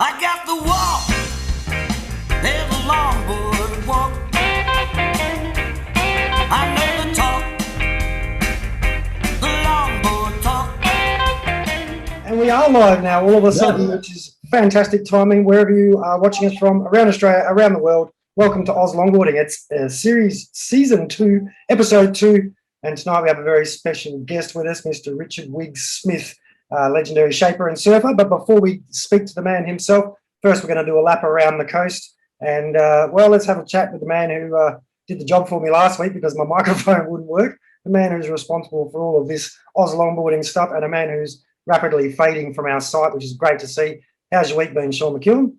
I got the walk, there's a longboard walk. I know the talk, the longboard talk. And we are live now all of a sudden, which is fantastic timing. Wherever you are watching us from, around Australia, around the world, welcome to Oz Longboarding. It's season 2, episode 2. And tonight we have a very special guest with us, Mr. Richard Wiggs Smith, legendary shaper and surfer. But before we speak to the man himself, first we're going to do a lap around the coast. And, let's have a chat with the man who did the job for me last week because my microphone wouldn't work. The man who's responsible for all of this Oz Longboarding stuff, and a man who's rapidly fading from our site, which is great to see. How's your week been, Sean McEwen?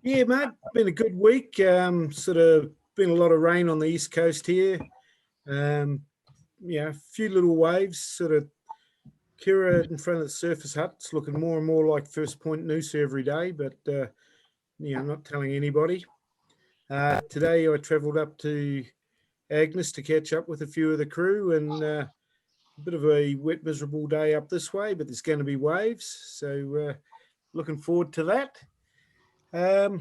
Yeah, mate, been a good week. Sort of been a lot of rain on the east coast here. A few little waves. Sort of Kira in front of the surface hut. It's looking more and more like First Point Noosa every day, but I'm not telling anybody. Today I travelled up to Agnes to catch up with a few of the crew, and a bit of a wet, miserable day up this way, but there's going to be waves, so looking forward to that. One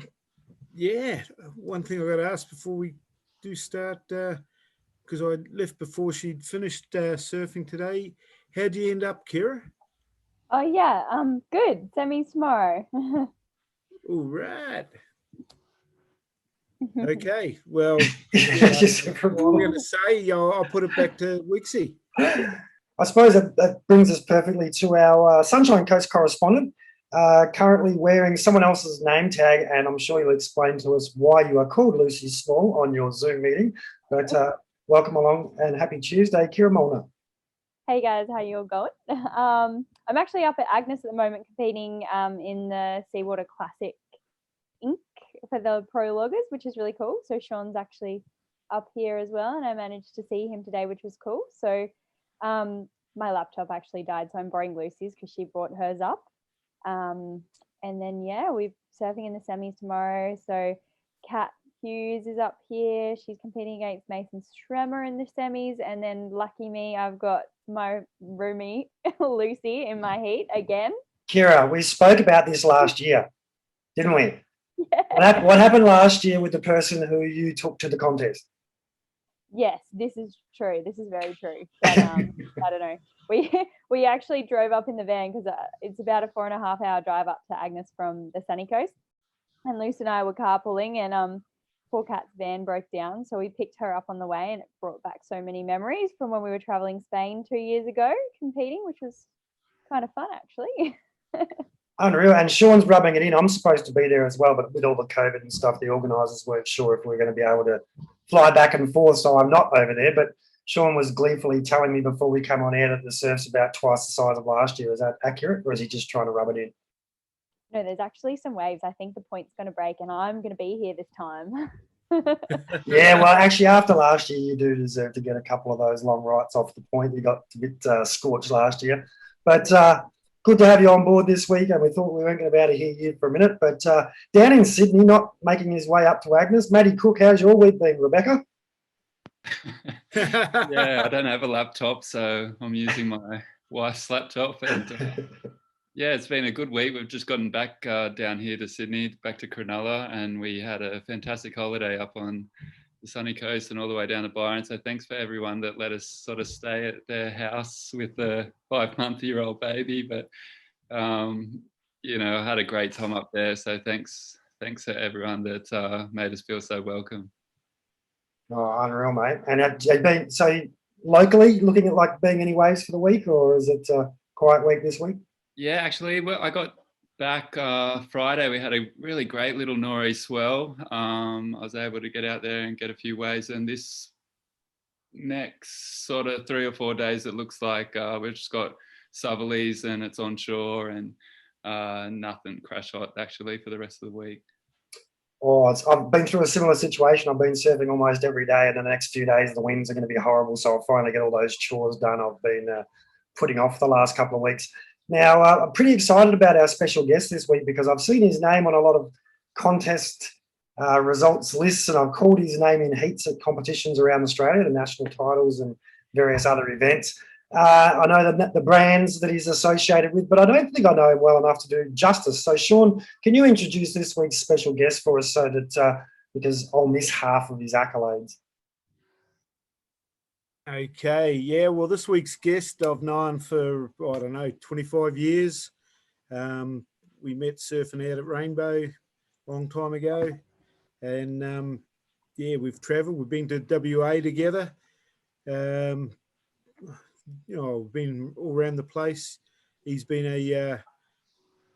thing I've got to ask before we do start, because I left before she'd finished surfing today. How'd you end up, Kira? Oh yeah, good. Semis tomorrow. All right. Okay. Well, I'm going to say I'll put it back to Wixie. I suppose that brings us perfectly to our Sunshine Coast correspondent, currently wearing someone else's name tag, and I'm sure you'll explain to us why you are called Lucy Small on your Zoom meeting. But welcome along and happy Tuesday, Kira Molnar. Hey guys, how you all going? I'm actually up at Agnes at the moment competing in the Seawater Classic Inc. for the pro loggers, which is really cool. So Sean's actually up here as well, and I managed to see him today, which was cool. So my laptop actually died, so I'm borrowing Lucy's because she brought hers up. And then we're surfing in the semis tomorrow. So Kat Hughes is up here. She's competing against Mason Stremmer in the semis, and then lucky me, I've got my roomie Lucy in my heat again. Kira, we spoke about this last year, didn't we? Yeah. What happened last year with the person who you took to the contest? Yes, this is true. This is very true. But I don't know. We actually drove up in the van because it's about a 4.5 hour drive up to Agnes from the sunny coast, and Lucy and I were carpooling, and poor Kat's van broke down, so we picked her up on the way, and it brought back so many memories from when we were traveling Spain 2 years ago competing, which was kind of fun actually. Unreal. And Sean's rubbing it in. I'm supposed to be there as well, but with all the COVID and stuff, the organisers weren't sure if we were going to be able to fly back and forth, so I'm not over there. But Sean was gleefully telling me before we come on air that the surf's about twice the size of last year. Is that accurate, or is he just trying to rub it in? No, there's actually some waves. I think the point's going to break, and I'm going to be here this time. Yeah, well, actually, after last year, you do deserve to get a couple of those long rights off the point. You got a bit scorched last year. But good to have you on board this week, and we thought we weren't going to be able to hear you for a minute. But down in Sydney, not making his way up to Agnes, Matty Cook, how's your week been, Rebecca? Yeah, I don't have a laptop, so I'm using my wife's laptop. And it's been a good week. We've just gotten back down here to Sydney, back to Cronulla, and we had a fantastic holiday up on the sunny coast and all the way down to Byron. So thanks for everyone that let us sort of stay at their house with the 5-month-old baby. But I had a great time up there. So thanks to everyone that made us feel so welcome. Oh, unreal, mate. And have you been locally looking at like being any waves for the week, or is it a quiet week this week? Yeah, actually, I got back Friday. We had a really great little nor'east swell. I was able to get out there and get a few waves, and this next sort of 3 or 4 days, it looks like we've just got southerlies and it's onshore, and nothing crash hot actually for the rest of the week. Oh, I've been through a similar situation. I've been surfing almost every day, and the next few days the winds are going to be horrible, so I'll finally get all those chores done I've been putting off the last couple of weeks. Now, I'm pretty excited about our special guest this week because I've seen his name on a lot of contest results lists, and I've called his name in heats at competitions around Australia, the national titles and various other events. I know the brands that he's associated with, but I don't think I know him well enough to do justice. So, Sean, can you introduce this week's special guest for us so that because I'll miss half of his accolades? Okay, yeah. Well, this week's guest I've known for, I don't know, 25 years. We met surfing out at Rainbow a long time ago. And yeah, we've travelled. We've been to WA together. We've been all around the place. He's been I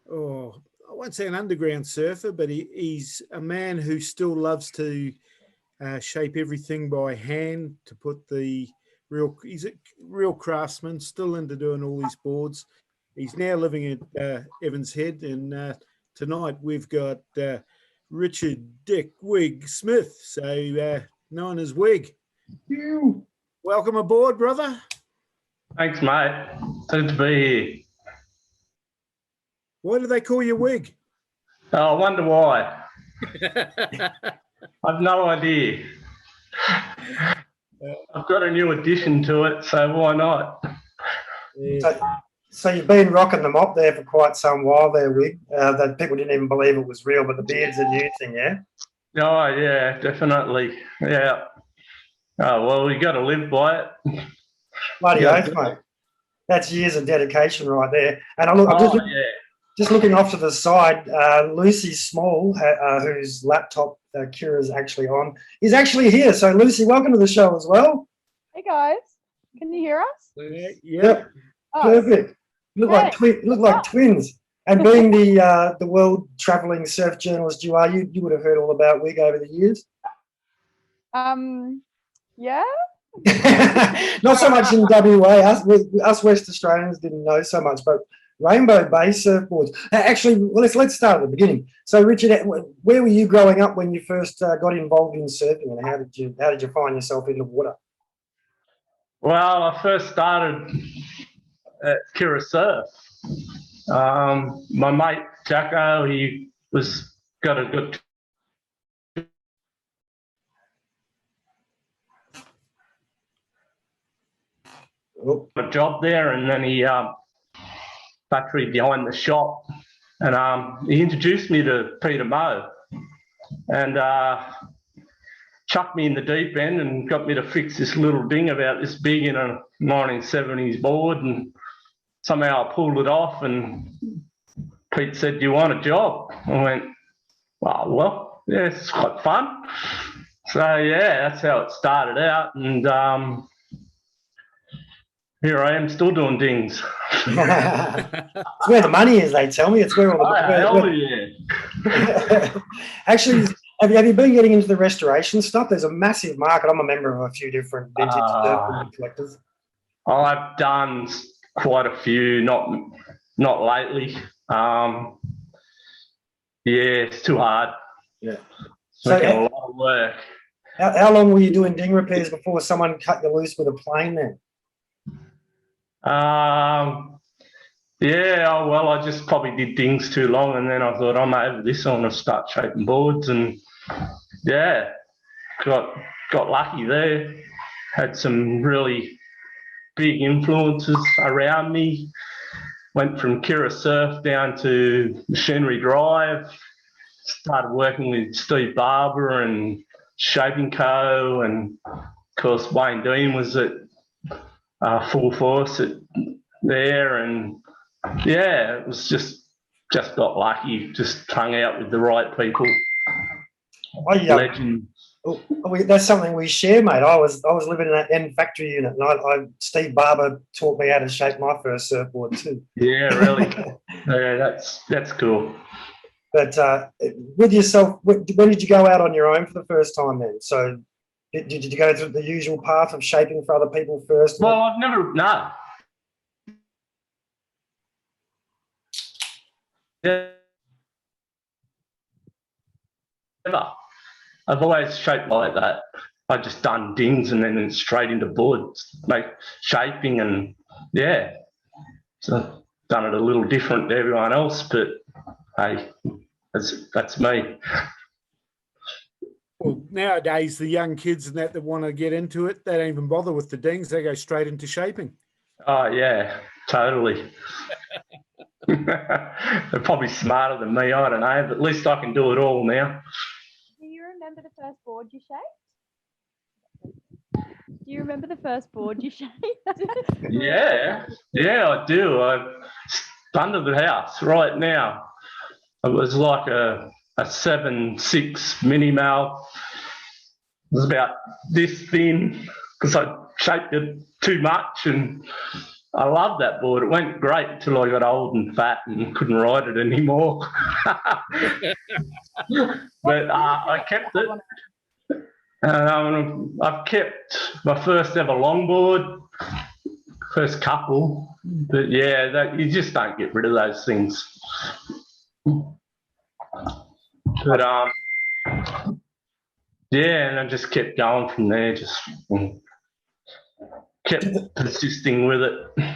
won't say an underground surfer, but he's a man who still loves to shape everything by hand to put he's a real craftsman, still into doing all these boards. He's now living at Evans Head, and tonight we've got Richard Dick Wig Smith, so known as Wig. Welcome aboard, brother. Thanks, mate. Good to be here. Why do they call you Wig? Oh, I wonder why. I've no idea. I've got a new addition to it, so why not? Yeah. So you've been rocking the mop there for quite some while there, Wig. That people didn't even believe it was real, but the beard's a new thing, yeah? Oh, yeah, definitely. Yeah. Oh, well, we got to live by it. Bloody Yeah. oath, mate. That's years of dedication right there. And I'm just looking off to the side, Lucy Small, whose laptop Kira's actually on, is actually here. So, Lucy, welcome to the show as well. Hey guys, can you hear us? Yeah. Yep, Oh, perfect. Look like twins. And being the world travelling surf journalist you are, you would have heard all about Wig over the years. yeah. Not so much in WA. Us West Australians didn't know so much, but Rainbow Bay surfboards. Actually, let's start at the beginning. So, Richard, where were you growing up when you first got involved in surfing, and how did you find yourself in the water? Well, I first started at Kira Surf. My mate Jacko, he got a good job there, and then he factory behind the shop, and he introduced me to Peter Moe, and chucked me in the deep end and got me to fix this little ding about this big in a 1970s board, and somehow I pulled it off, and Pete said, "Do you want a job?" I went, "Oh, well, yeah, it's quite fun." So yeah, that's how it started out, and here I am still doing dings. It's where the money is, they tell me. It's where all the Yeah. Actually, have you been getting into the restoration stuff? There's a massive market. I'm a member of a few different vintage surfboard collectors. I've done quite a few, not lately. Yeah, it's too hard. Yeah. It's making a lot of work. How long were you doing ding repairs before someone cut you loose with a plane then? Yeah, well, I just probably did dings too long, and then I thought, I'm over this, I'm going to start shaping boards, and yeah, got lucky there. Had some really big influences around me. Went from Kira Surf down to Machinery Drive. Started working with Steve Barber and Shaping Co. And of course, Wayne Dean was at full force there. And yeah, it was just got lucky. Just hung out with the right people. Legends. That's something we share, mate. I was living in that end factory unit, and Steve Barber taught me how to shape my first surfboard too. Yeah, really. Yeah, that's cool. But with yourself, when did you go out on your own for the first time then? So did you go through the usual path of shaping for other people first? Well, I've never, no. Yeah. Never. I've always shaped like that. I just done dings and then straight into boards, make shaping, and yeah. So done it a little different to everyone else, but hey, that's me. Well, nowadays the young kids and that want to get into it, they don't even bother with the dings; they go straight into shaping. Oh, yeah, totally. They're probably smarter than me, I don't know, but at least I can do it all now. Do you remember the first board you shaped? Do you remember the first board you shaped? Yeah, I do. I'm under the house right now. It was like a 7.6 mini mal. It was about this thin because I shaped it too much, and I loved that board. It went great until I got old and fat and couldn't ride it anymore. But I kept it. I've kept my first ever longboard, first couple. But yeah, you just don't get rid of those things. But yeah, and I just kept going from there. Just kept persisting with it.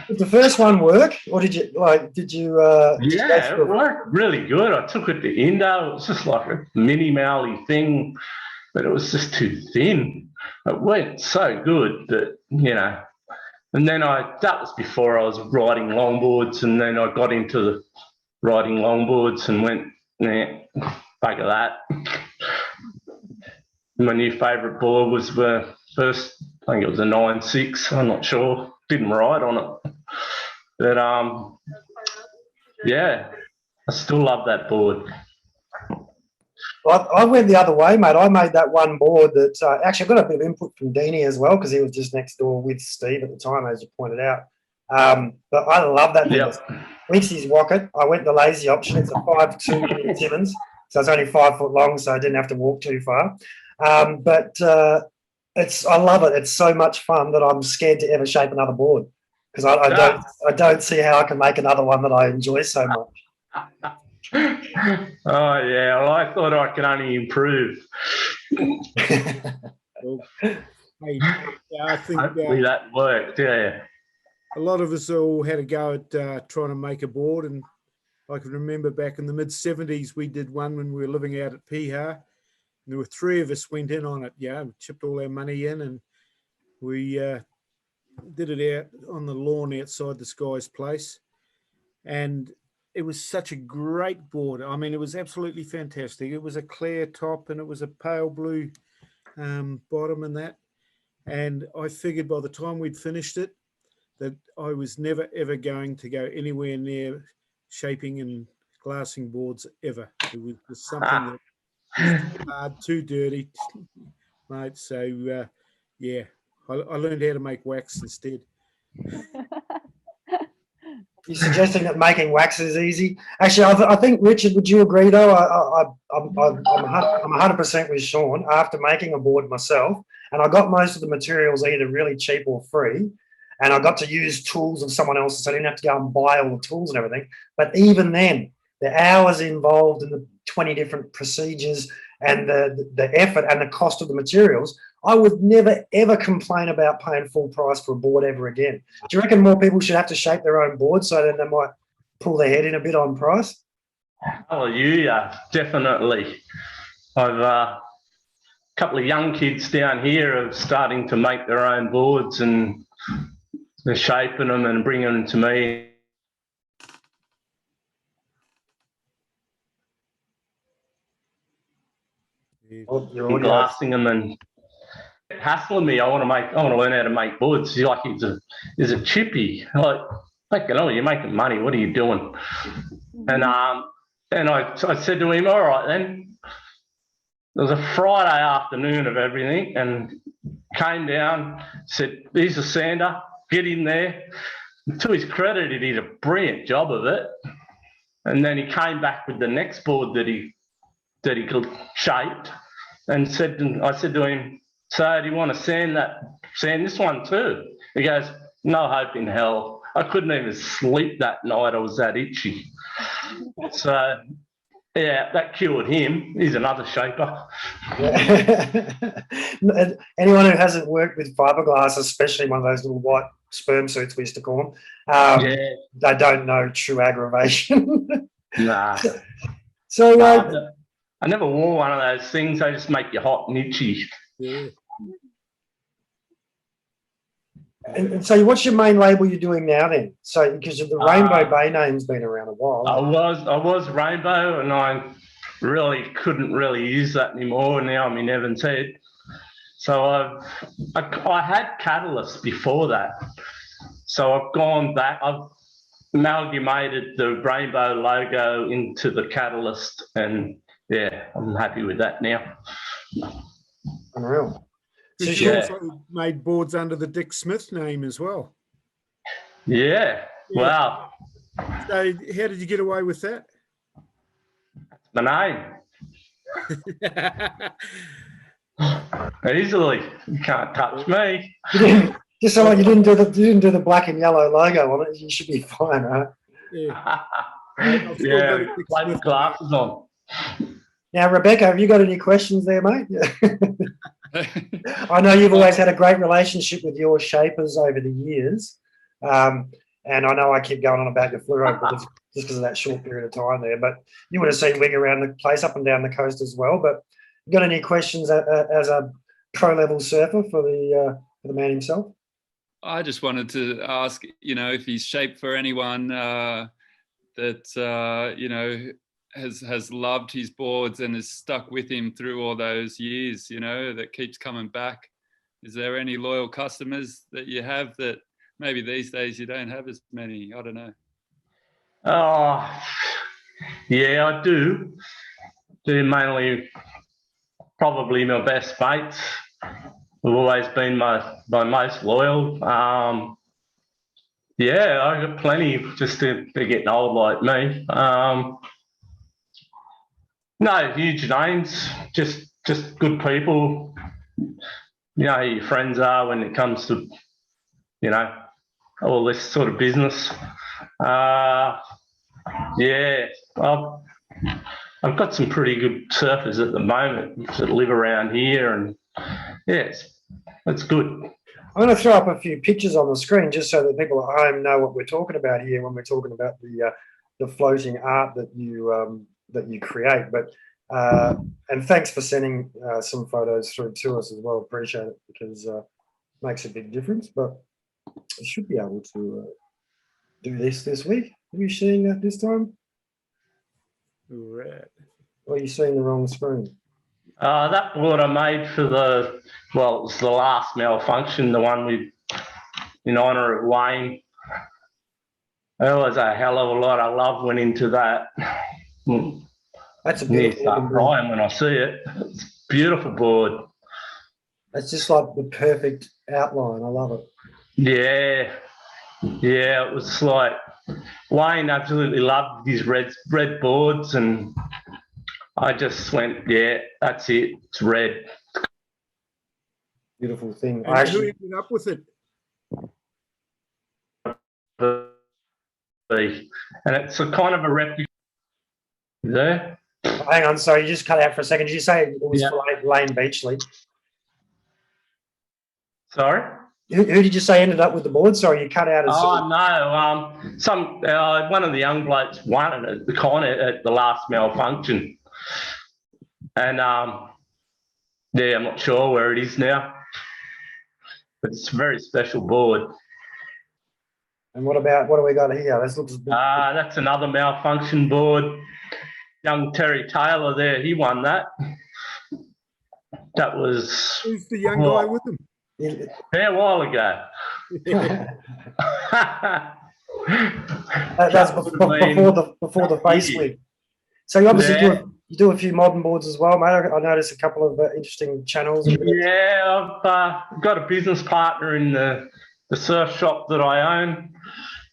Did the first one work, or did you Yeah, it worked really good. I took it to Indo. It was just like a mini mousy thing, but it was just too thin. It went so good that, you know, and then that was before I was riding longboards, and then I got into riding longboards and went, nah, bugger that. My new favourite board was the first, I think it was a 9.6, I'm not sure, didn't ride on it. But yeah, I still love that board. I went the other way, mate. I made that one board that actually I got a bit of input from Deanie as well because he was just next door with Steve at the time, as you pointed out. But I love that thing. Yep. Winxie's Rocket. I went the lazy option. It's a 5'2" Simmons, so it's only 5 foot long, so I didn't have to walk too far. But I love it. It's so much fun that I'm scared to ever shape another board because I don't see how I can make another one that I enjoy so much. Oh yeah, well, I thought I could only improve. Well, hey, I think Hopefully that worked. Yeah. a lot of us all had a go at trying to make a board, and I can remember back in the mid-70s we did one when we were living out at Piha. There were 3 of us went in on it. Yeah, we chipped all our money in, and we did it out on the lawn outside this guy's place, and it was such a great board. I mean, it was absolutely fantastic. It was a clear top and it was a pale blue bottom and that. And I figured by the time we'd finished it, that I was never, ever going to go anywhere near shaping and glassing boards ever. It was just something that was too hard, too dirty, mate. So, yeah, I learned how to make wax instead. You're suggesting that making wax is easy. Actually, I think, Richard, would you agree though? I'm 100% with Sean after making a board myself, and I got most of the materials either really cheap or free, and I got to use tools of someone else's, so I didn't have to go and buy all the tools and everything. But even then, the hours involved in the 20 different procedures and the effort and the cost of the materials, I would never, ever complain about paying full price for a board ever again. Do you reckon more people should have to shape their own board so then they might pull their head in a bit on price? Hallelujah, definitely. I've a couple of young kids down here are starting to make their own boards, and they're shaping them and bringing them to me. Glassing them and hassling me. I want to learn how to make boards. He's like, he's a chippy. I'm like, you're making money. What are you doing? And I said to him, all right then. It was a Friday afternoon of everything, and came down, said, here's a sander, get in there. And to his credit, he did a brilliant job of it. And then he came back with the next board that he shaped, and I said to him, so do you want to sand this one too? He goes, no hope in hell. I couldn't even sleep that night. I was that itchy. So, yeah, that cured him. He's another shaper. Yeah. Anyone who hasn't worked with fiberglass, especially one of those little white sperm suits we used to call them, they don't know true aggravation. Nah. So I never wore one of those things. They just make you hot and itchy. Yeah. And so what's your main label you're doing now then? So because the Rainbow Bay name's been around a while. I was Rainbow, and I really couldn't really use that anymore. Now I'm in Evans Head. So I had Catalyst before that. So I've gone back. I've amalgamated the Rainbow logo into the Catalyst, and yeah, I'm happy with that now. Unreal. So You also made boards under the Dick Smith name as well. Yeah. Wow. So how did you get away with that? My name. Easily. You can't touch me. Just so like you didn't do the black and yellow logo on it, you should be fine, right? Yeah. Yeah, like glasses on. Now, Rebecca, have you got any questions there, mate? I know you've always had a great relationship with your shapers over the years. And I know I keep going on about your fluoro, but just because of that short period of time there. But you would have seen Wing around the place, up and down the coast as well. But you got any questions as a pro-level surfer for the man himself? I just wanted to ask, if he's shaped for anyone that, has loved his boards and has stuck with him through all those years, that keeps coming back. Is there any loyal customers that you have that maybe these days you don't have as many? I don't know. Oh, yeah, I do. Mainly probably my best mates. Have always been my most loyal. Yeah, I got plenty just they're getting old like me. No huge names, just good people. You know who your friends are when it comes to, all this sort of business. Yeah, I've got some pretty good surfers at the moment that live around here, and yes, that's good. I'm going to throw up a few pictures on the screen just so that people at home know what we're talking about here when we're talking about the floating art that you create. But and thanks for sending some photos through to us as well. Appreciate it, because it makes a big difference. But I should be able to do this week. Are you seeing that this time? Right. Or are you seeing the wrong screen? That board I made for it was the last malfunction, the one in honour of Wayne. There was a hell of a lot of love went into that. That's a beautiful start crying when I see it. It's a beautiful board. It's just like the perfect outline. I love it. Yeah, it was like Wayne absolutely loved his red boards, and I just went, yeah, that's it. It's red. Beautiful thing. And who ended up with it? And it's a kind of a replica there. Hang on, sorry, you just cut out for a second. Did you say it was for Lane Beachley? Sorry? Who did you say ended up with the board? Sorry, you cut out. No, one of the young blokes won it at the last malfunction. And I'm not sure where it is now. But it's a very special board. And what do we got here? This looks that's another malfunction board. Young Terry Taylor there, he won that. That was... Who's the young guy with him? Yeah, a while ago. That's before the face week. So you obviously do a few modern boards as well, mate. I noticed a couple of interesting channels. Yeah, I've got a business partner in the surf shop that I own,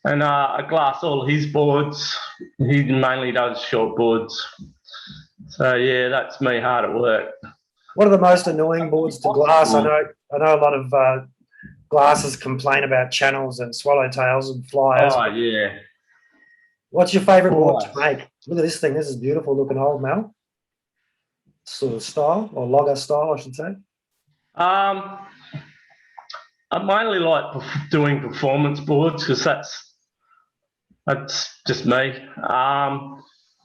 and I glass all his boards. He mainly does short boards. So yeah, that's me hard at work. What are the most annoying boards to glass? I know a lot of glassers complain about channels and swallowtails and flyers. Oh yeah. What's your favourite board to make? Look at this thing. This is beautiful looking, old Mel. Sort of style, or logger style, I should say. I mainly like doing performance boards because that's just me.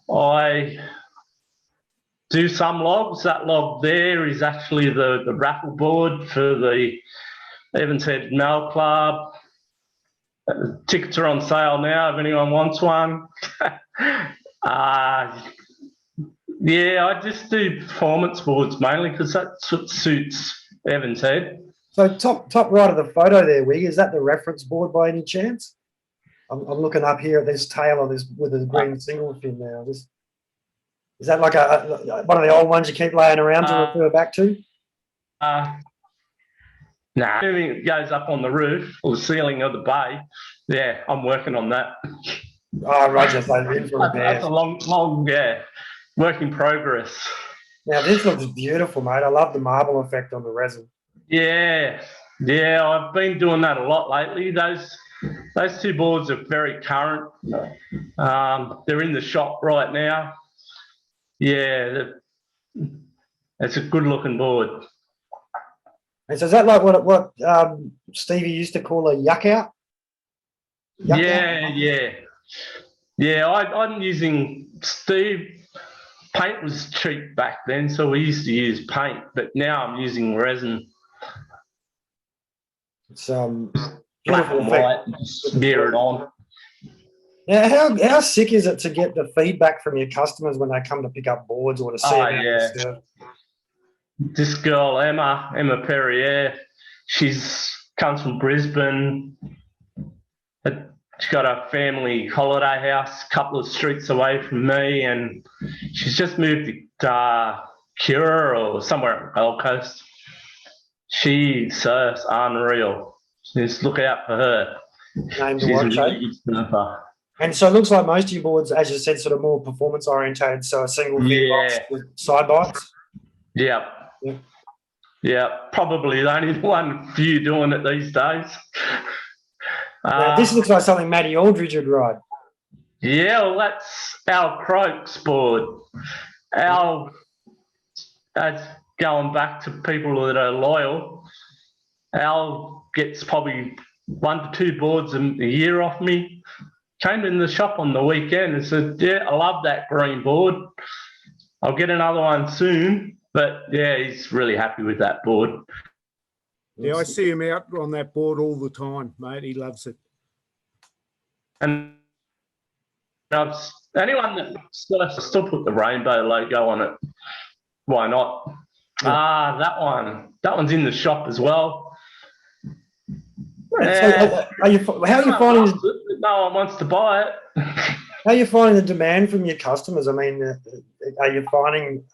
I do some logs. That log there is actually the raffle board for the Evans Head Mel Club. Tickets are on sale now if anyone wants one. Yeah, I just do performance boards mainly because that's what suits Evans Head. So top right of the photo there, Wig, is that the reference board by any chance? I'm looking up here at this tail of this with the green single fin now. Is that like one of the old ones you keep laying around to refer back to? Nah, anything that goes up on the roof or the ceiling of the bay, yeah, I'm working on that. Oh, Roger, so in for That's repairs. a long, yeah, work in progress. Now this looks beautiful, mate. I love the marble effect on the resin. Yeah, I've been doing that a lot lately. Those two boards are very current. They're in the shop right now. Yeah, it's a good looking board. And so is that like what Stevie used to call a yuck out? Yeah. I'm using Steve. Paint was cheap back then, so we used to use paint, but now I'm using resin. It's Black beautiful and effect. white, just smear it on. Yeah, how sick is it to get the feedback from your customers when they come to pick up boards or to see them out Yeah. the surf? This girl, Emma Perrier, comes from Brisbane. She's got a family holiday house a couple of streets away from me, and she's just moved to Cura or somewhere on the Gold Coast. She surfs unreal. Just look out for her. Name to She's a watch, really eh? good surfer. And so it looks like most of your boards, as you said, sort of more performance orientated. So a single fin box with side bites. Yeah. Probably the only one few doing it these days. Now, this looks like something Matty Aldridge would ride. Yeah, well, that's Al Croak's board. Al, that's going back to people that are loyal. Al gets probably 1 to 2 boards a year off me. Came in the shop on the weekend and said, yeah, I love that green board. I'll get another one soon. But, yeah, he's really happy with that board. Yeah, I see him out on that board all the time, mate. He loves it. And anyone that still put the rainbow logo on it, why not? Yeah. That one's in the shop as well. So, how are you finding? No one wants to buy it. How are you finding the demand from your customers? I mean, are you finding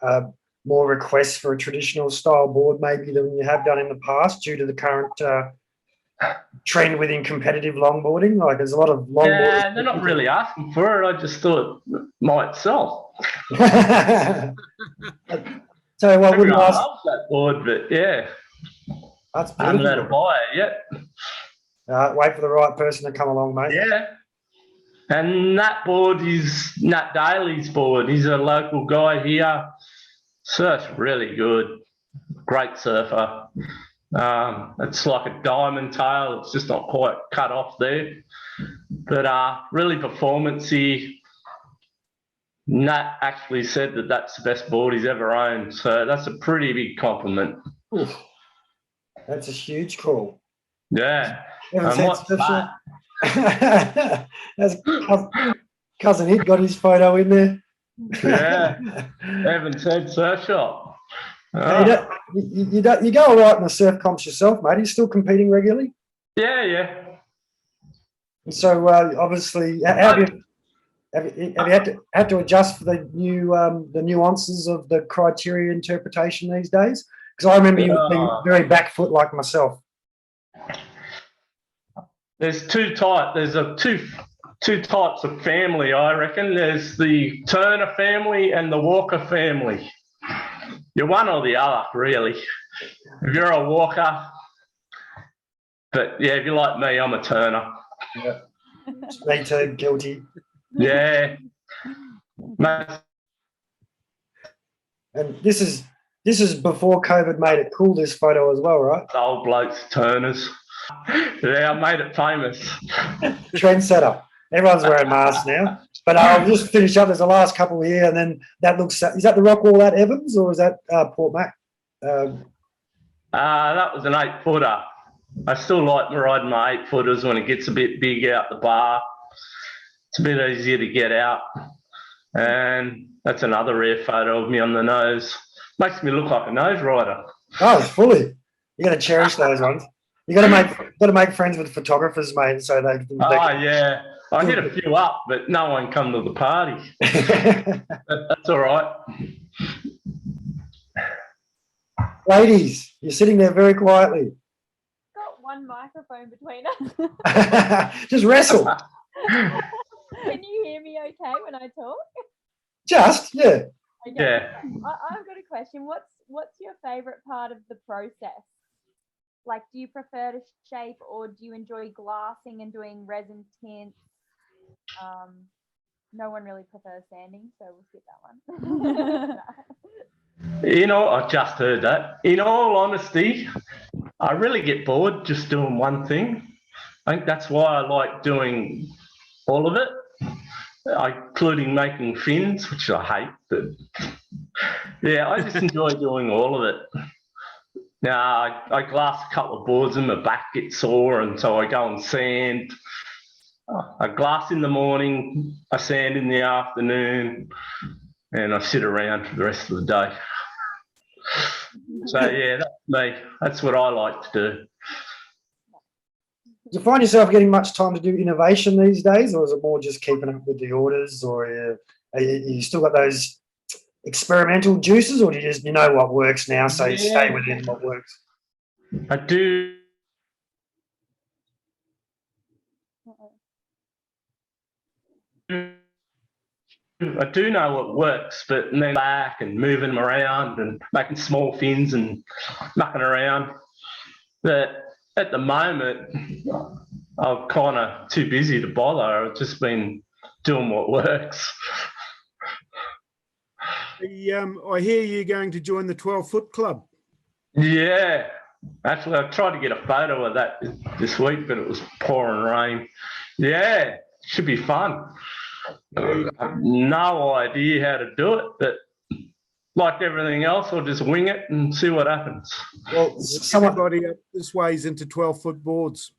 more requests for a traditional style board maybe than you have done in the past due to the current trend within competitive longboarding? Like, there's a lot of longboarding. Yeah, they're not really asking for it. I just thought it might sell. So, well, wouldn't I ask. love that board, but yeah, That's I haven't let her beautiful. buy it yet. Wait for the right person to come along, mate. Yeah. And that board is Nat Daly's board. He's a local guy here. Surf's really good. Great surfer. It's like a diamond tail. It's just not quite cut off there. But really performance-y. Nat actually said that that's the best board he's ever owned. So that's a pretty big compliment. Oof. That's a huge call. Yeah. Haven't And said what's special. that? That's cousin Hit got his photo in there. Yeah. Evans Head Surf Shop. You go all right in the surf comps yourself, mate. Are you still competing regularly? Yeah. And so obviously, have you had to adjust for the nuances of the criteria interpretation these days? Because I remember you being very back foot like myself. There's two types. There's two types of family, I reckon. There's the Turner family and the Walker family. You're one or the other, really. If you're a Walker, but yeah, if you're like me, I'm a Turner. Yeah. Me too, guilty. Yeah. And this is before COVID made it cool, this photo as well, right? Old blokes, Turners. Yeah, I made it famous. Trendsetter. Everyone's wearing masks now. But I'll just finish up. There's the last couple here, and then that looks. Is that the rock wall at Evans, or is that Port Mac? That was an 8-footer. I still like riding my 8-footers when it gets a bit big out the bar. It's a bit easier to get out. And that's another rare photo of me on the nose. Makes me look like a nose rider. Oh, it's fully. You got to cherish those ones. You got to make friends with photographers, mate, so they can. Oh, yeah. I hit a few up, but no one come to the party. That's all right. Ladies, you're sitting there very quietly. Got one microphone between us. Just wrestle. Can you hear me okay when I talk? Just, yeah. Okay. Yeah. I've got a question. What's your favorite part of the process? Like, do you prefer to shape, or do you enjoy glassing and doing resin tints? No one really prefers sanding, so we'll skip that one. You know, I just heard that. In all honesty, I really get bored just doing one thing. I think that's why I like doing all of it, including making fins, which I hate. But yeah, I just enjoy doing all of it. Now, I glass a couple of boards and my back gets sore, and so I go and sand. I glass in the morning, I sand in the afternoon, and I sit around for the rest of the day. So yeah, that's me. That's what I like to do. Do you find yourself getting much time to do innovation these days, or is it more just keeping up with the orders, or you still got those experimental juices, or do you just know what works now, so you stay within what works? I do. I do know what works, but then back and moving them around and making small fins and mucking around. But at the moment, I'm kind of too busy to bother. I've just been doing what works. I hear you're going to join the 12-foot club. Yeah. Actually, I tried to get a photo of that this week, but it was pouring rain. Yeah, should be fun. I have no idea how to do it, but like everything else, I'll just wing it and see what happens. Well, Everybody up this way's into 12-foot boards.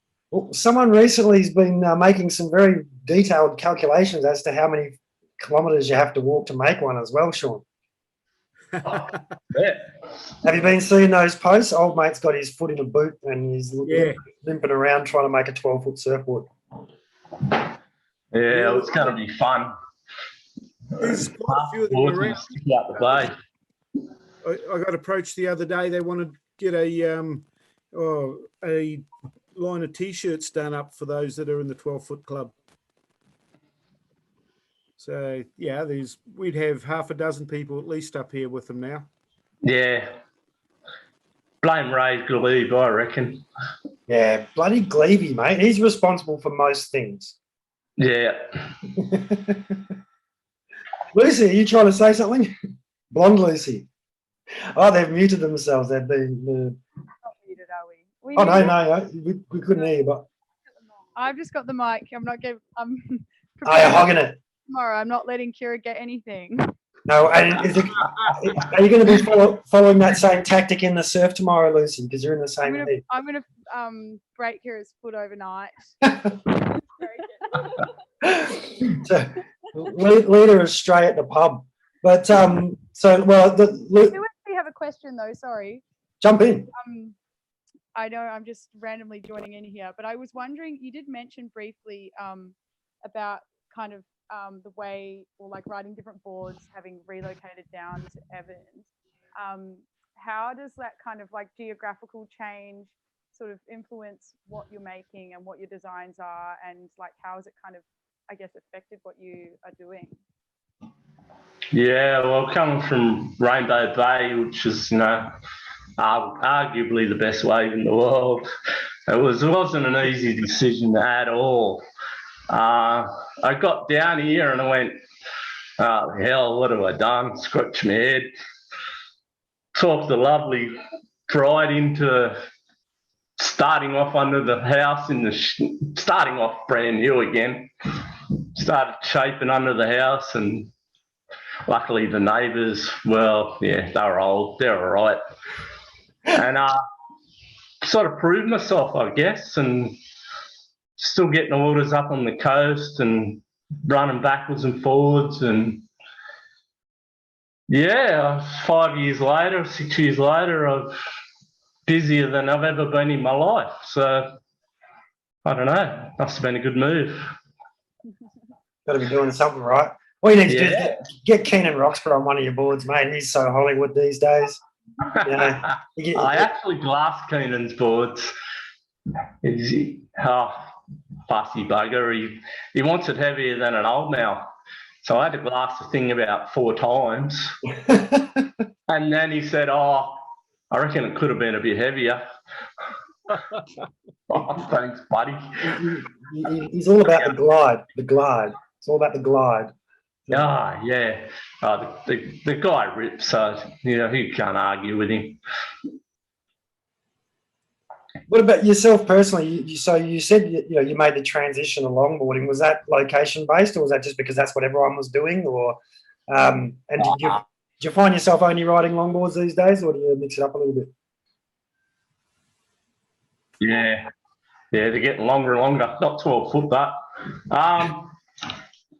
someone recently has been making some very detailed calculations as to how many kilometres you have to walk to make one as well, Sean. Yeah. Have you been seeing those posts? Old mate's got his foot in a boot and he's limping around trying to make a 12-foot surfboard. Yeah, it's going to be fun. There's quite a few of them around. Out the bay. I got approached the other day. They wanted to get a line of T-shirts done up for those that are in the 12-foot club. So yeah, we'd have half a dozen people at least up here with them now. Yeah. Blame Ray Glebe, I reckon. Yeah, bloody Glebe, mate. He's responsible for most things. Yeah. Lucy, are you trying to say something? Blonde Lucy. Oh, they've muted themselves. They've been. Not muted, are we? Oh no, we couldn't hear you. But I've just got the mic. I'm not getting. I'm. oh, you're hogging it. Tomorrow, I'm not letting Kira get anything. No, and are you going to be following that same tactic in the surf tomorrow, Lucy? Because you're in the same league. I'm gonna break Kira's foot overnight. So lead her astray at the pub. But we actually have a question though. Sorry. Jump in. I know I'm just randomly joining in here, but I was wondering. You did mention briefly about kind of the way, or like riding different boards, having relocated down to Evans. How does that kind of like geographical change sort of influence what you're making and what your designs are, and like how has it kind of, I guess, affected what you are doing? Yeah, well, coming from Rainbow Bay, which is, arguably the best wave in the world, it wasn't an easy decision at all. I got down here and I went, oh, hell, what have I done? Scratched my head. Talked the lovely bride into starting off under the house, starting off brand new again. Started shaping under the house, and luckily the neighbours, well, yeah, they were old. They were all right. And sort of proved myself, I guess, and still getting the waters up on the coast and running backwards and forwards. And yeah, 5 years later, 6 years later, I'm busier than I've ever been in my life. So I don't know, must have been a good move. Got to be doing something right. All you need to do is Yeah. get Keenan Roxburgh on one of your boards, mate. He's so Hollywood these days. Yeah. I actually glassed Keenan's boards. He's fussy bugger. He wants it heavier than an old now. So I had to glass the thing about 4 times. And then he said, I reckon it could have been a bit heavier. Oh, thanks, buddy. He's all about the glide. The glide. It's all about the glide. Yeah. The guy rips, so who can't argue with him. What about yourself personally? So you said you made the transition to longboarding. Was that location based, or was that just because that's what everyone was doing? Or and did you find yourself only riding longboards these days, or do you mix it up a little bit? Yeah, they're getting longer and longer. Not 12 foot, but I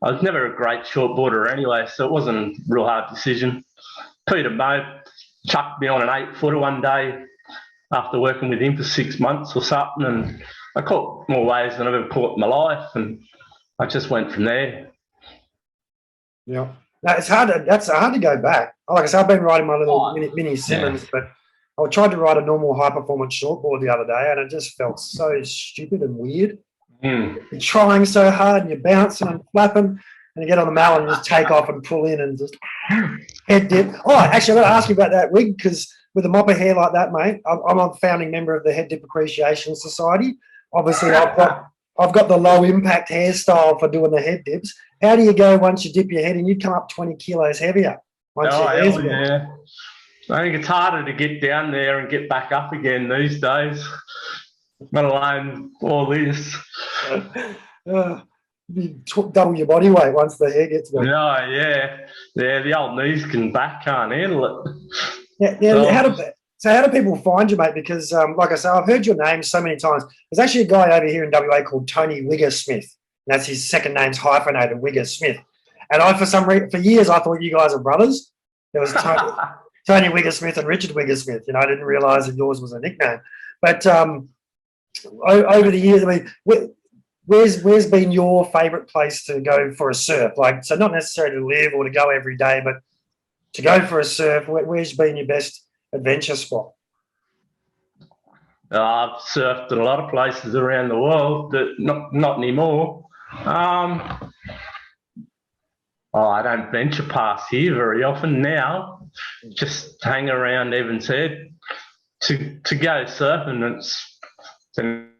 was never a great shortboarder anyway, so it wasn't a real hard decision. Peter Moe chucked me on an 8-footer one day after working with him for 6 months or something, and I caught more waves than I've ever caught in my life, and I just went from there. Yeah, no, it's hard. That's hard to go back. Like I said, I've been riding my little mini Simmons, but I tried to ride a normal high performance shortboard the other day, and it just felt so stupid and weird. You're trying so hard, and you're bouncing and flapping, and you get on the mallet and just take off and pull in and just head dip. Oh, actually, I've got to ask you about that wig, because with a mop of hair like that, mate, I'm a founding member of the Head Dip Appreciation Society. Obviously, I've got the low impact hairstyle for doing the head dips. How do you go once you dip your head and you come up 20 kilos heavier? Yeah. I think it's harder to get down there and get back up again these days, let alone all this. You double your body weight once the hair gets there. No, yeah, the old knees and back can't handle it. Yeah. So how do people find you, mate? Because, like I say, I've heard your name so many times. There's actually a guy over here in WA called Tony Wigger-Smith. And that's his second name's hyphenated, Wigger-Smith. And for years, I thought you guys are brothers. There was Tony Wigger-Smith and Richard Wigger-Smith. I didn't realise that yours was a nickname. But over the years, I mean, where's been your favourite place to go for a surf? Like, so not necessarily to live or to go every day, but to go for a surf, where's been your best adventure spot? I've surfed in a lot of places around the world, but not anymore. I don't venture past here very often now. Just hang around Evans Head. To go surfing, it's an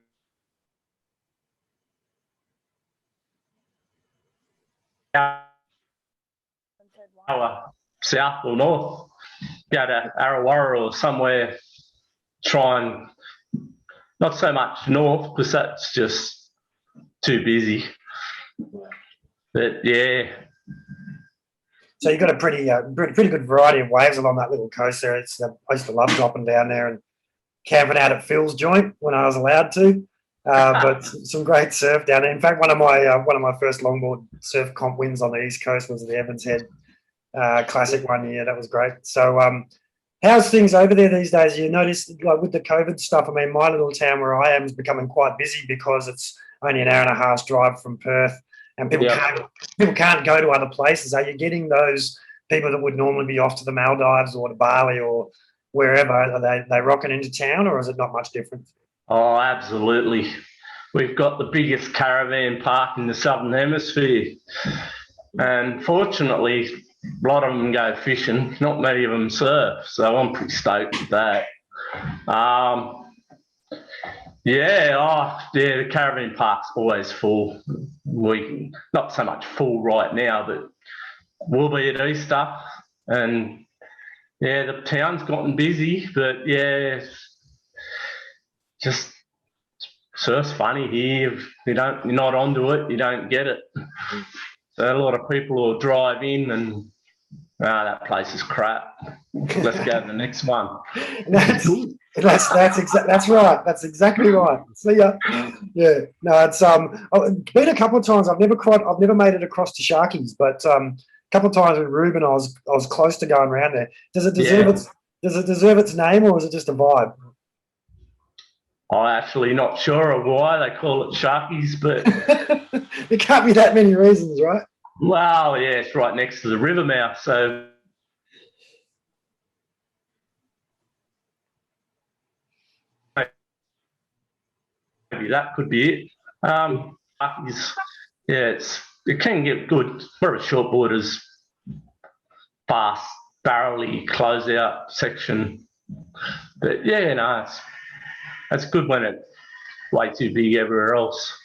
hour south or north. Go to Arrawarra or somewhere, try and not so much north because that's just too busy. But yeah. So you've got a pretty good variety of waves along that little coast there. I used to love dropping down there and camping out at Phil's joint when I was allowed to. But some great surf down there. In fact, one of my first longboard surf comp wins on the East Coast was the Evans Head Classic one year. That was great. So how's things over there these days? You notice, like, with the COVID stuff, I mean, my little town where I am is becoming quite busy because it's only an hour and a half drive from Perth, and people can't go to other places. Are you getting those people that would normally be off to the Maldives or to Bali or wherever? Are they rocking into town, or is it not much different? Oh, absolutely. We've got the biggest caravan park in the Southern Hemisphere. And fortunately, a lot of them go fishing. Not many of them surf, so I'm pretty stoked with that. The caravan park's always full. Not so much full right now, but we'll be at Easter. And, yeah, the town's gotten busy, but, yeah, just surf's funny here. You're not onto it, you don't get it. So a lot of people will drive in and that place is crap. let's go to the next one. That's right. That's exactly right. See ya. Yeah. No, it's been a couple of times. I've never made it across to Sharkies, but a couple of times with Ruben, I was close to going around there. Does it deserve its name, or is it just a vibe? I'm actually not sure of why they call it Sharkies, but There can't be that many reasons, right? well, yeah, it's right next to the river mouth, so maybe that could be it. Sharkies, yeah, it can get good. Whereas shortboard is fast, barrelly, close out section. But yeah, no, that's good when it's way too big everywhere else.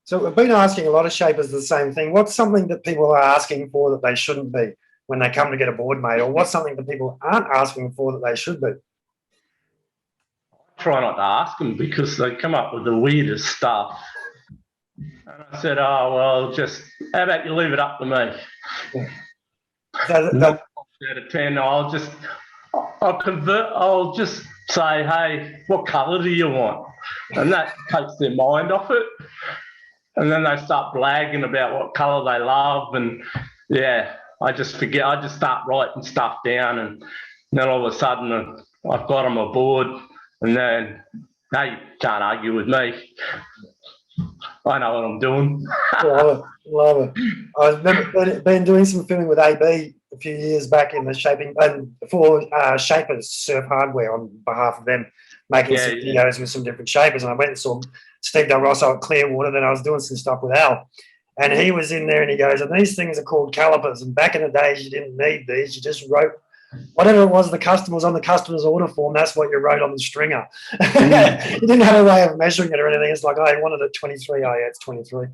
So we've been asking a lot of shapers the same thing. What's something that people are asking for that they shouldn't be when they come to get a board made, or what's something that people aren't asking for that they should be? Try not to ask them because they come up with the weirdest stuff. And I said, oh, well, just how about you leave it up to me? So Out of 10, I'll just say, hey, what colour do you want? And that takes their mind off it. And then they start blagging about what colour they love. And yeah, I just forget. I just start writing stuff down. And then all of a sudden I've got them aboard. And then, no, you can't argue with me. I know what I'm doing. Love it. I've been doing some filming with AB a few years back in the shaping and for Shapers Surf Hardware on behalf of them, making some videos with some different shapers. And I went and saw Steve Del Rosso at Clearwater. Then I was doing some stuff with Al, and he was in there and he goes, and these things are called calipers. And back in the days, you didn't need these. You just wrote whatever it was the customer was on the customer's order form. That's what you wrote on the stringer. You didn't have a way of measuring it or anything. It's like, oh, you wanted it 23. Oh, yeah, it's 23.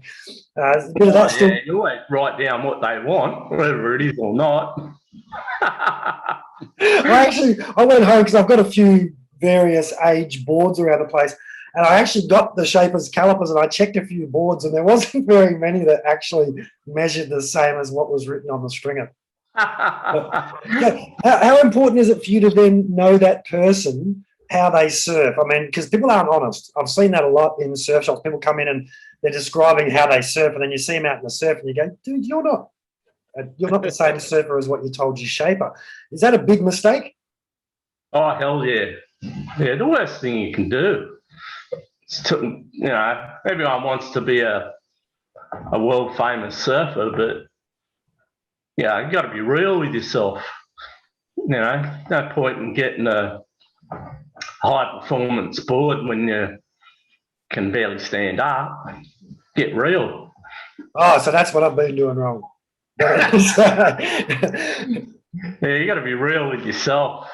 A bit of that still. Yeah, you always write down what they want, whether it is or not. I went home because I've got a few various age boards around the place, and I actually got the shapers calipers and I checked a few boards, and there wasn't very many that actually measured the same as what was written on the stringer. How important is it for you to then know that person, how they surf? I mean, because people aren't honest. I've seen that a lot in surf shops. People come in and they're describing how they surf, and then you see them out in the surf and you go, dude, you're not the same surfer as what you told your shaper. Is that a big mistake? Oh, hell yeah. Yeah, the worst thing you can do is to, everyone wants to be a world famous surfer, but yeah, you got to be real with yourself. No point in getting a high performance board when you can barely stand up. Get real. Oh, so that's what I've been doing wrong. Yeah, you got to be real with yourself.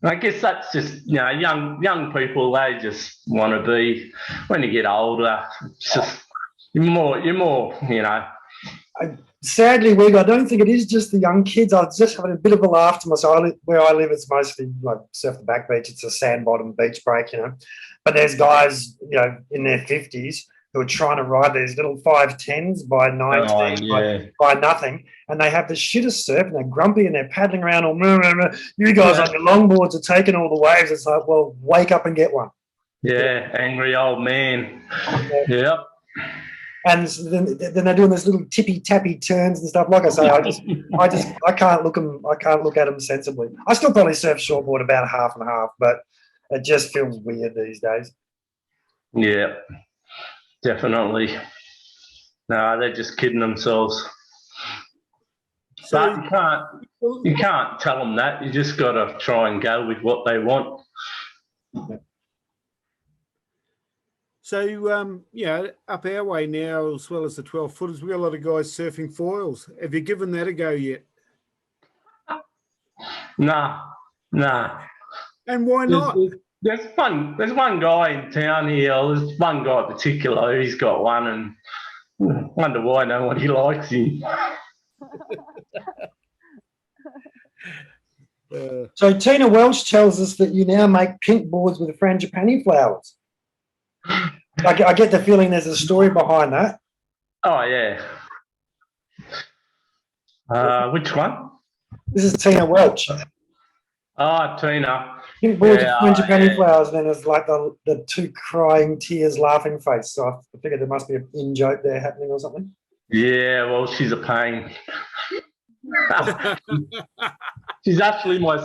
I guess that's just young people. They just want to be. When you get older, it's just you're more. Sadly, Wig, I don't think it is just the young kids. I was just having a bit of a laugh to myself. Where I live, it's mostly like surf the back beach. It's a sand bottom beach break, But there's guys, in their 50s who are trying to ride these little 510s by 19 by nothing, and they have the shittest surf, and they're grumpy and they're paddling around all. You guys on your longboards are taking all the waves. It's like, well, wake up and get one. Yeah, angry old man. Yeah. And then they're doing this little tippy tappy turns and stuff. Like I say, I can't look at them sensibly. I still probably surf shortboard about half and half, but it just feels weird these days. Yeah, definitely. No, they're just kidding themselves. So But you can't tell them that. You just got to try and go with what they want. So, up our way now, as well as the 12 footers, we've got a lot of guys surfing foils. Have you given that a go yet? Nah. And why not? There's one guy in town here. There's one guy in particular. He's got one, and I wonder why nobody likes him. So Tina Welch tells us that you now make pink boards with frangipani flowers. I get the feeling there's a story behind that. Oh, yeah. Which one? This is Tina Welch. Oh, Tina. Pink boards Yeah, with frangipani yeah. flowers, and then there's like the two crying tears, laughing face. So I figured there must be an in joke there happening or something. Yeah, well, she's a pain. She's actually my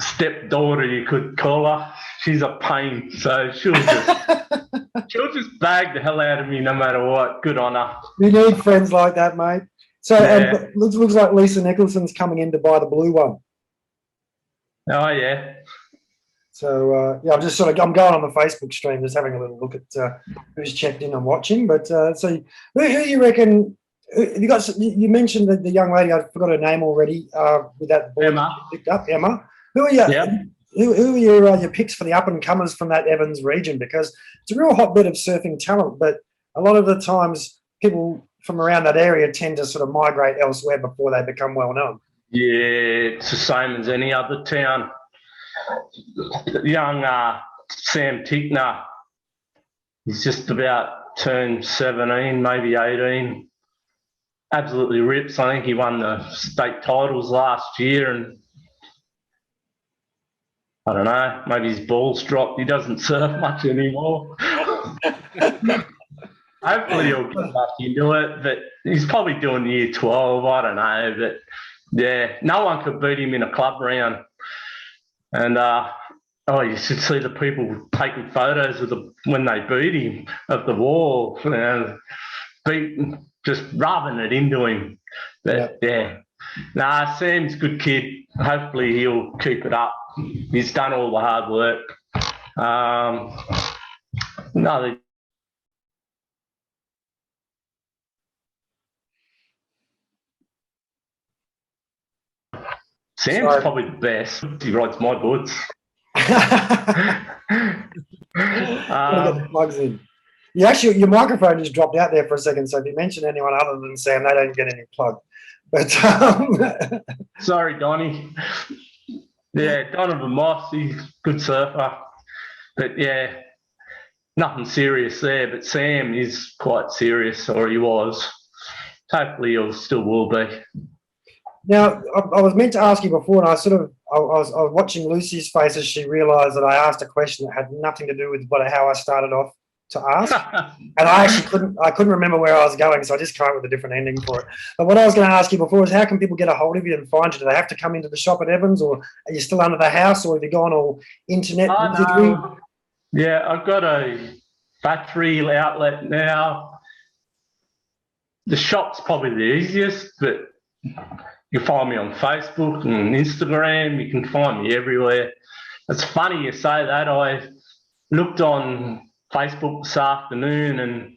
stepdaughter, you could call her. She's a pain, so she'll just bag the hell out of me no matter what. Good on her. You need friends like that, mate. So Yeah. looks like Lisa Nicholson's coming in to buy the blue one. Oh, yeah. So yeah, I'm going on the Facebook stream, just having a little look at who's checked in and watching. But so who you reckon? You mentioned the young lady. I forgot her name already. With that board Emma. that you picked up, Emma. Who are you? Yep. Who are your picks for the up and comers from that Evans region? Because it's a real hotbed of surfing talent, but a lot of the times people from around that area tend to sort of migrate elsewhere before they become well known. Yeah, it's the same as any other town. Young Sam Tigner, he's just about turned 17, maybe 18. Absolutely rips. I think he won the state titles last year, and I don't know, maybe his ball's dropped. He doesn't surf much anymore. Hopefully he'll get back into it, but he's probably doing year 12. I don't know, but yeah, no one could beat him in a club round. And you should see the people taking photos of when they beat him of the wall, just rubbing it into him. But yeah, Sam's a good kid. Hopefully he'll keep it up. He's done all the hard work. Sam's probably the best. He rides my boards. Gotta get the plugs in. Your microphone just dropped out there for a second. So if you mention anyone other than Sam, they don't get any plug. But sorry, Donnie. Yeah, Donovan Moss, he's a good surfer. But yeah, nothing serious there. But Sam is quite serious, or he was. Hopefully, he still will be. Now, I was meant to ask you before, and I was watching Lucy's face as she realised that I asked a question that had nothing to do with how I started off to ask, and I actually couldn't remember where I was going, so I just came up with a different ending for it. But what I was going to ask you before is, how can people get a hold of you and find you? Do they have to come into the shop at Evans, or are you still under the house, or have you gone all internet? Yeah, I've got a battery outlet now. The shop's probably the easiest, but you can find me on Facebook and Instagram. You can find me everywhere. It's funny you say that. I looked on Facebook this afternoon, and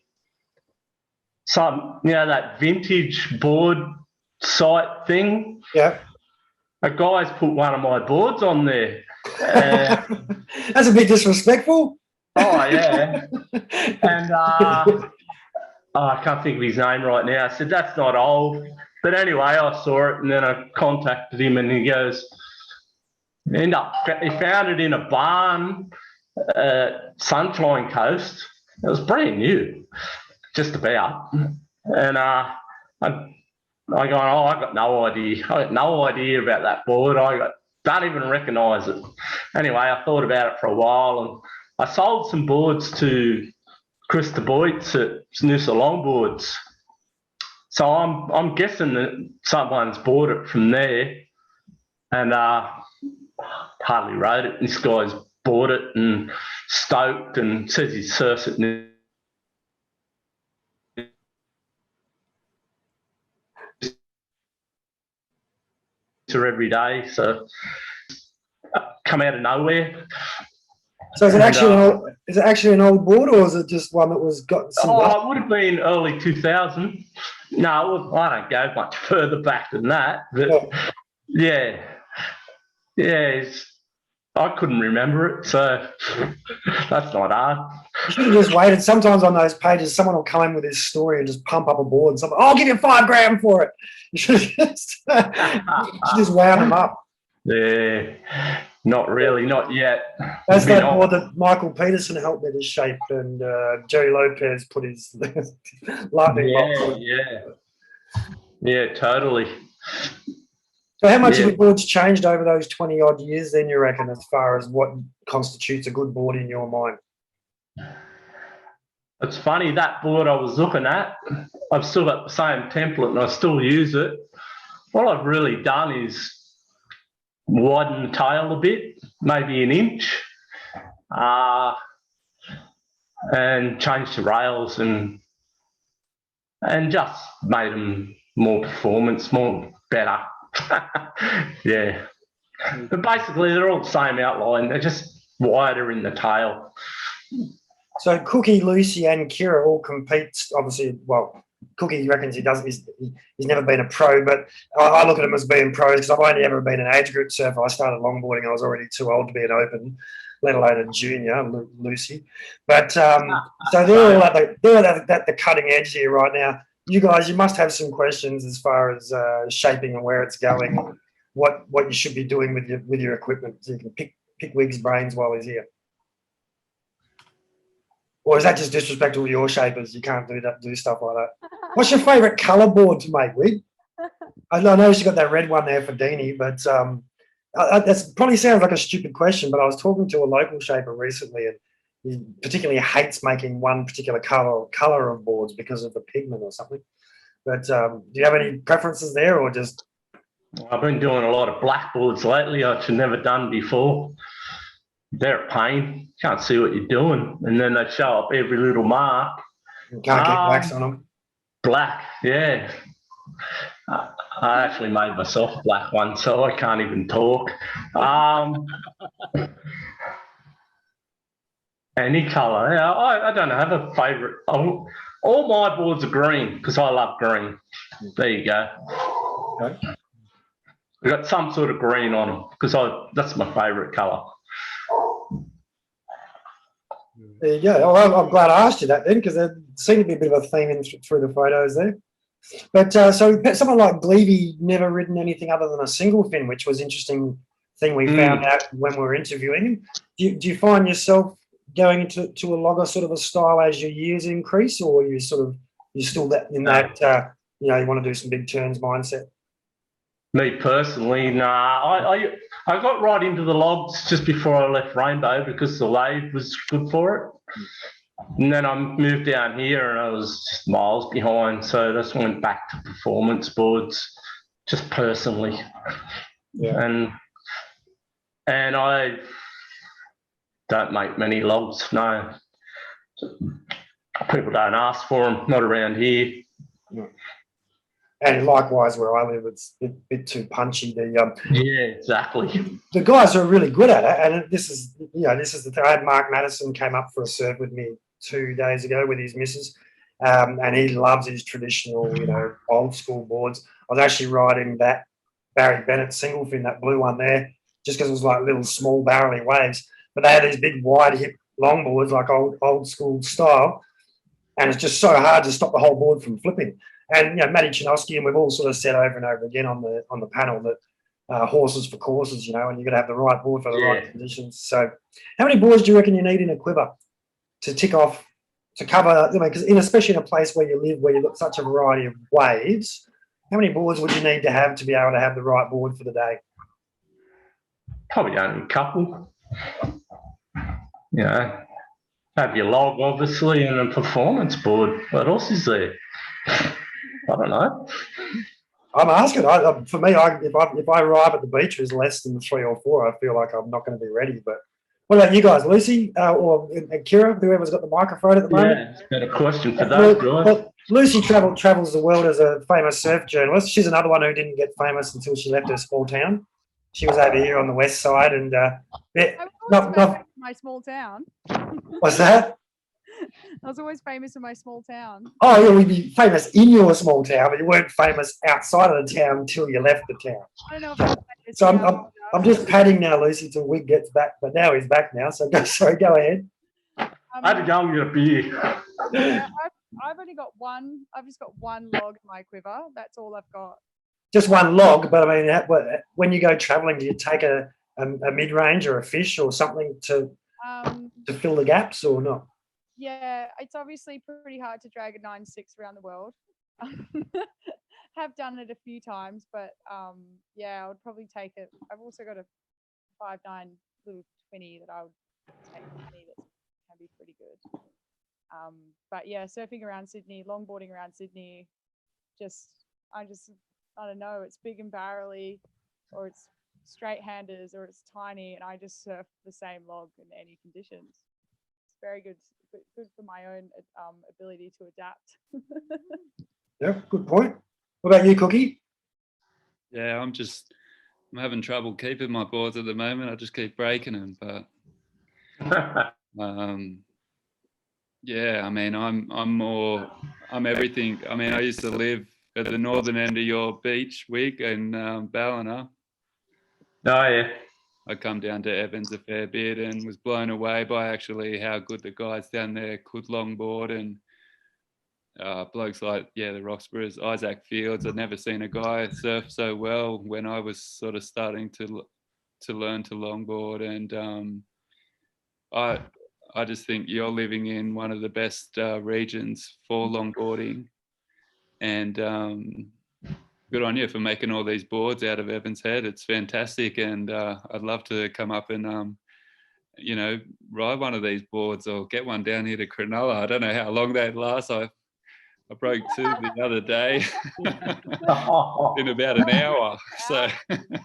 that vintage board site thing. Yeah. A guy's put one of my boards on there. That's a bit disrespectful. Oh, yeah. And I can't think of his name right now. I said, that's not old. But anyway, I saw it, and then I contacted him, and he goes, he found it in a barn at Sunshine Coast. It was brand new, just about. And I go, I got no idea. I got no idea about that board. Don't even recognise it. Anyway, I thought about it for a while, and I sold some boards to Chris DeBoyts at Noosa Longboards. So I'm guessing that someone's bought it from there, and hardly rode it. This guy's bought it and stoked, and says he surfs it every day. So come out of nowhere. So is it actually an old board, or is it just one that was got some? It would have been early 2000. No, I don't go much further back than that. But yeah, I couldn't remember it, so that's not hard. You should have just waited. Sometimes on those pages, someone will come in with his story and just pump up a board. And I'll give you $5,000 for it. You should just wound them up. Yeah, not really, not yet. That's that board that Michael Peterson helped me to shape, and Jerry Lopez put his lightning box on. Yeah, totally. So how much Yeah. have the boards changed over those 20 odd years then, you reckon, as far as what constitutes a good board in your mind? It's funny, that board I was looking at, I've still got the same template and I still use it. What I've really done is widen the tail a bit, maybe an inch, and changed the rails and just made them more performance, more better. Yeah. But basically, they're all the same outline. They're just wider in the tail. So Cookie, Lucy, and Kira all compete. Obviously, well, Cookie reckons he's never been a pro, but I look at him as being pros because I've only ever been an age group surfer. I started longboarding. I was already too old to be an open, let alone a junior, Lucy. But so they're all at the cutting edge here right now. You guys, you must have some questions as far as shaping and where it's going, what you should be doing with your equipment, so you can pick Wig's brains while he's here. Or is that just disrespectful to your shapers? You can't do stuff like that. What's your favourite colour board to make, Wig? I know she got that red one there for Deanie, but that probably sounds like a stupid question, but I was talking to a local shaper recently and he particularly hates making one particular colour of boards because of the pigment or something. But do you have any preferences there or just... I've been doing a lot of black boards lately, which I've never done before. They're a pain. Can't see what you're doing. And then they show up every little mark. You can't get wax on them? Black, yeah. I actually made myself a black one, so I can't even talk. Any colour. Yeah, I don't have a favourite. All my boards are green because I love green. There you go. Okay. We've got some sort of green on them because that's my favourite colour. There you go. Oh, I'm glad I asked you that then, because there seemed to be a bit of a theme through the photos there. But so someone like Glevey never ridden anything other than a single fin, which was an interesting thing we found out when we were interviewing him. Do you find yourself going into a logger sort of a style as your years increase, or you're still in that you want to do some big turns mindset? Me personally, nah. I got right into the logs just before I left Rainbow because the lathe was good for it. And then I moved down here and I was just miles behind. So that's when I went back to performance boards, just personally. Yeah. And I don't make many logs, no. People don't ask for them, not around here. Yeah. And likewise, where I live, it's a bit too punchy. Yeah, exactly. The guys are really good at it, and this is the thing. I had Mark Madison came up for a surf with me 2 days ago with his missus, and he loves his traditional, old school boards. I was actually riding that Barry Bennett single fin, that blue one there, just because it was like little small barrely waves. But they had these big wide hip longboards, like old school style, and it's just so hard to stop the whole board from flipping. And Matty Chinosky, and we've all sort of said over and over again on the panel that horses for courses, and you've got to have the right board for the right conditions. So, how many boards do you reckon you need in a quiver to tick off to cover? Because especially in a place where you live, where you've got such a variety of waves, how many boards would you need to have to be able to have the right board for the day? Probably only a couple. Have your log obviously and a performance board. What else is there? I don't know. I'm asking. For me, if I arrive at the beach with less than 3 or 4, I feel like I'm not going to be ready. But what about you guys, Lucy or Kira, whoever's got the microphone at the moment? Yeah, it's got a question for those guys. Well, Lucy travels the world as a famous surf journalist. She's another one who didn't get famous until she left her small town. She was over here on the west side, and not my small town. What's that? I was always famous in my small town. Oh, yeah, we'd be famous in your small town, but you weren't famous outside of the town until you left the town. I don't know if I'm famous. So I'm just padding now, Lucy, till Wig gets back, but now he's back now. So go ahead. I had a young beer. Yeah, I've only got one. I've just got one log in my quiver. That's all I've got. Just one log, but I mean, when you go travelling, do you take a mid-range or a fish or something to fill the gaps or not? Yeah, it's obviously pretty hard to drag a 9.6 around the world. have done it a few times, but yeah, I would probably take it. I've also got a 5'9" little 20 that I would take with me that can be pretty good. But yeah, surfing around Sydney, longboarding around Sydney, I don't know, it's big and barrely, or it's straight handers, or it's tiny, and I just surf the same log in any conditions. It's very good for my own ability to adapt. Yeah, good point. What about you, Cookie? Yeah, I'm having trouble keeping my boards at the moment. I just keep breaking them, but yeah, I mean, I'm everything. I mean, I used to live at the northern end of your beach, Wig, in Ballina. Oh, yeah. I come down to Evans a fair bit and was blown away by actually how good the guys down there could longboard, and blokes like, yeah, the Roxburghs, Isaac Fields. I'd never seen a guy surf so well when I was sort of starting to learn to longboard, and I just think you're living in one of the best regions for longboarding, and good on you for making all these boards out of Evans Head. It's fantastic, and I'd love to come up and you know, ride one of these boards or get one down here to Cronulla. I don't know how long they'd last. I broke two the other day in about an hour. So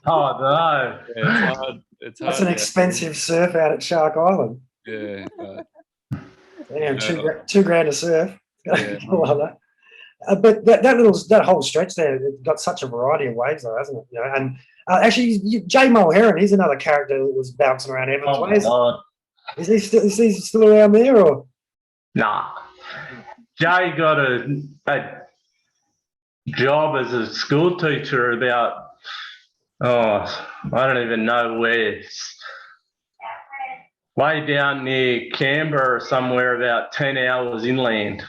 Oh, no. yeah, it's hard. That's an expensive surf out at Shark Island. Yeah, but Damn, $2,000 a surf. Yeah. Love that. But that whole stretch there, it got such a variety of waves, though, hasn't it? You know, and actually, Jay Mulherin, he's another character that was bouncing around Evans. Oh, my God. Is he still around there, or? Nah. Jay got a job as a school teacher about, I don't even know where. Way down near Canberra or somewhere, about 10 hours inland.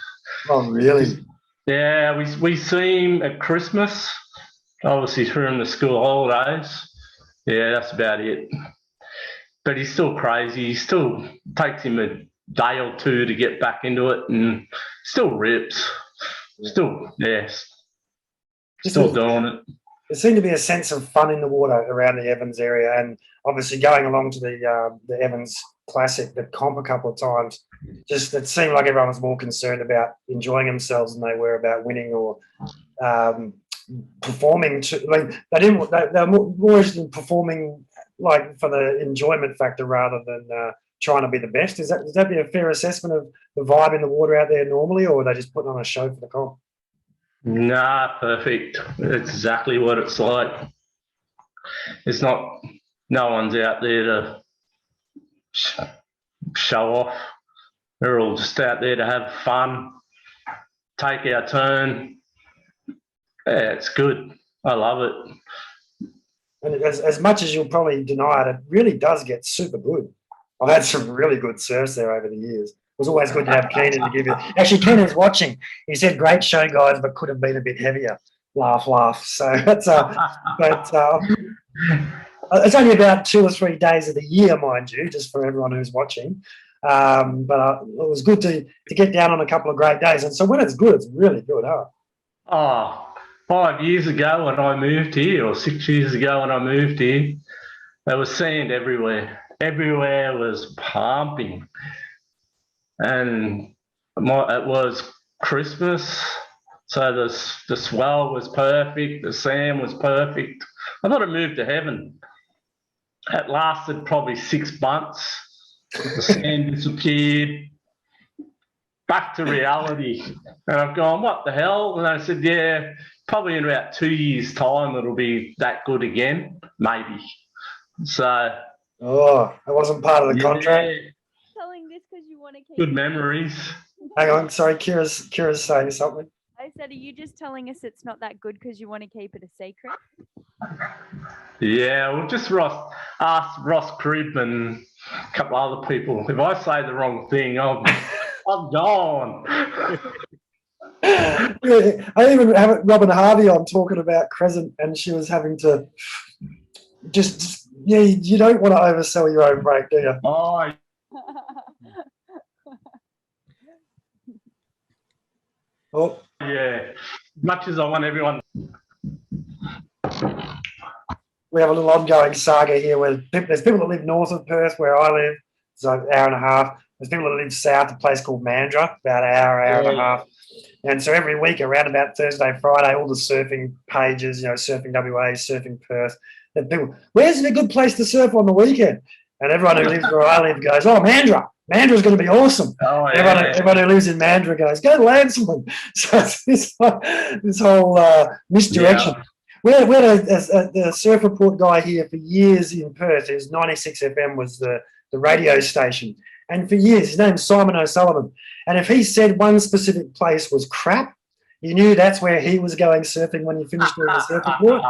Oh, really? Yeah, we see him at Christmas, obviously during the school holidays. Yeah, that's about it. But he's still crazy. He still takes him a day or two to get back into it, and still rips. Still, yes. Still doing it. There seemed to be a sense of fun in the water around the Evans area, and obviously going along to the Evans Classic, the comp, a couple of times. Just it seemed like everyone was more concerned about enjoying themselves than they were about winning or performing. I mean, they were more interested in performing, like, for the enjoyment factor rather than trying to be the best. Would that be a fair assessment of the vibe in the water out there normally, or are they just putting on a show for the comp? Nah, perfect. It's exactly what it's like. It's not, no one's out there to show off. We're all just out there to have fun, take our turn. Yeah, it's good. I love it. And as much as you'll probably deny it, it really does get super good. I've had some really good surfs there over the years. It was always good to have Keenan to give you. Actually, Keenan's watching. He said, "Great show, guys, but could have been a bit heavier." Laugh, laugh. So that's but it's only about 2 or 3 days of the year, mind you, just for everyone who's watching. But it was good to get down on a couple of great days. And so when it's good, it's really good, huh? Oh, 5 years ago when I moved here, or 6 years ago when I moved here, there was sand everywhere. Everywhere was pumping. And it was Christmas, so the swell was perfect, the sand was perfect. I thought it moved to heaven. It lasted probably 6 months. The sand disappeared. Back to reality. And I've gone, what the hell? And I said, yeah, probably in about 2 years' time it'll be that good again, maybe. So. Oh, that wasn't part of the contract. Telling this because you want to keep Good memories. Hang on, sorry, Kira's saying something. I said, are you just telling us it's not that good because you want to keep it a secret? Yeah, well, just ask Ross Cribb and a couple other people. If I say the wrong thing, I'm gone. Yeah, I even have Robin Harvey on talking about Crescent, and she was having to just yeah, you don't want to oversell your own break, do you? Oh, Oh, yeah. Much as I want everyone, We have a little ongoing saga here where there's people that live north of Perth, where I live. It's like an hour and a half. There's people that live south, a place called Mandurah, about an hour and a half. And so every week around about Thursday, Friday, all the surfing pages, Surfing WA, Surfing Perth, that people, where's a good place to surf on the weekend? And everyone who lives where I live goes, oh, Mandurah. Mandurah's going to be awesome. Oh, yeah. Everyone who lives in Mandurah goes, go to Lancelin. So it's this whole misdirection. Yeah. We had the surf report guy here for years in Perth. His 96 FM was the radio station. And for years, his name's Simon O'Sullivan. And if he said one specific place was crap, you knew that's where he was going surfing when he finished doing the surf report.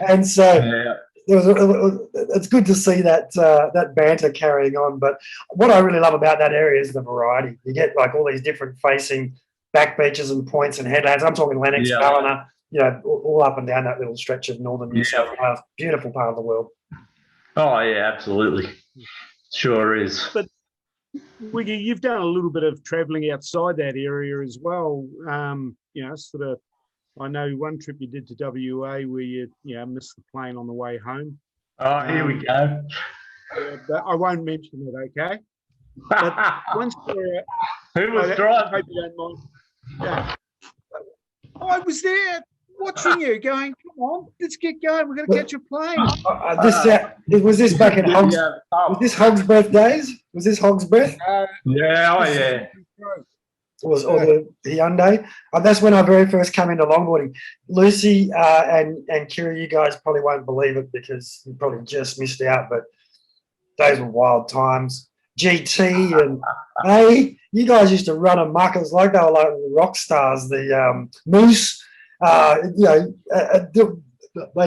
And so it's good to see that banter carrying on. But what I really love about that area is the variety. You get like all these different facing back beaches and points and headlands. I'm talking Lennox, Ballina, all up and down that little stretch of northern New South Wales. Beautiful part of the world. Oh, yeah, absolutely. Sure is. But Wiggy, you've done a little bit of travelling outside that area as well. Sort of. I know one trip you did to WA where you missed the plane on the way home. Oh, here we go. But I won't mention it, okay? But once who was driving? I hope you don't mind. Yeah. I was there watching you, going, "Come on, let's get going. We're going to catch a plane." Was this back in Hogs? Was this Hogs Breath days? Was this Hogs Breath? Yeah, oh yeah. Or the Hyundai. That's when I very first came into longboarding. Lucy and Kira, you guys probably won't believe it because you probably just missed out, but those were wild times. GT and hey, you guys used to run amok. It was like they were like rock stars. The Moose, they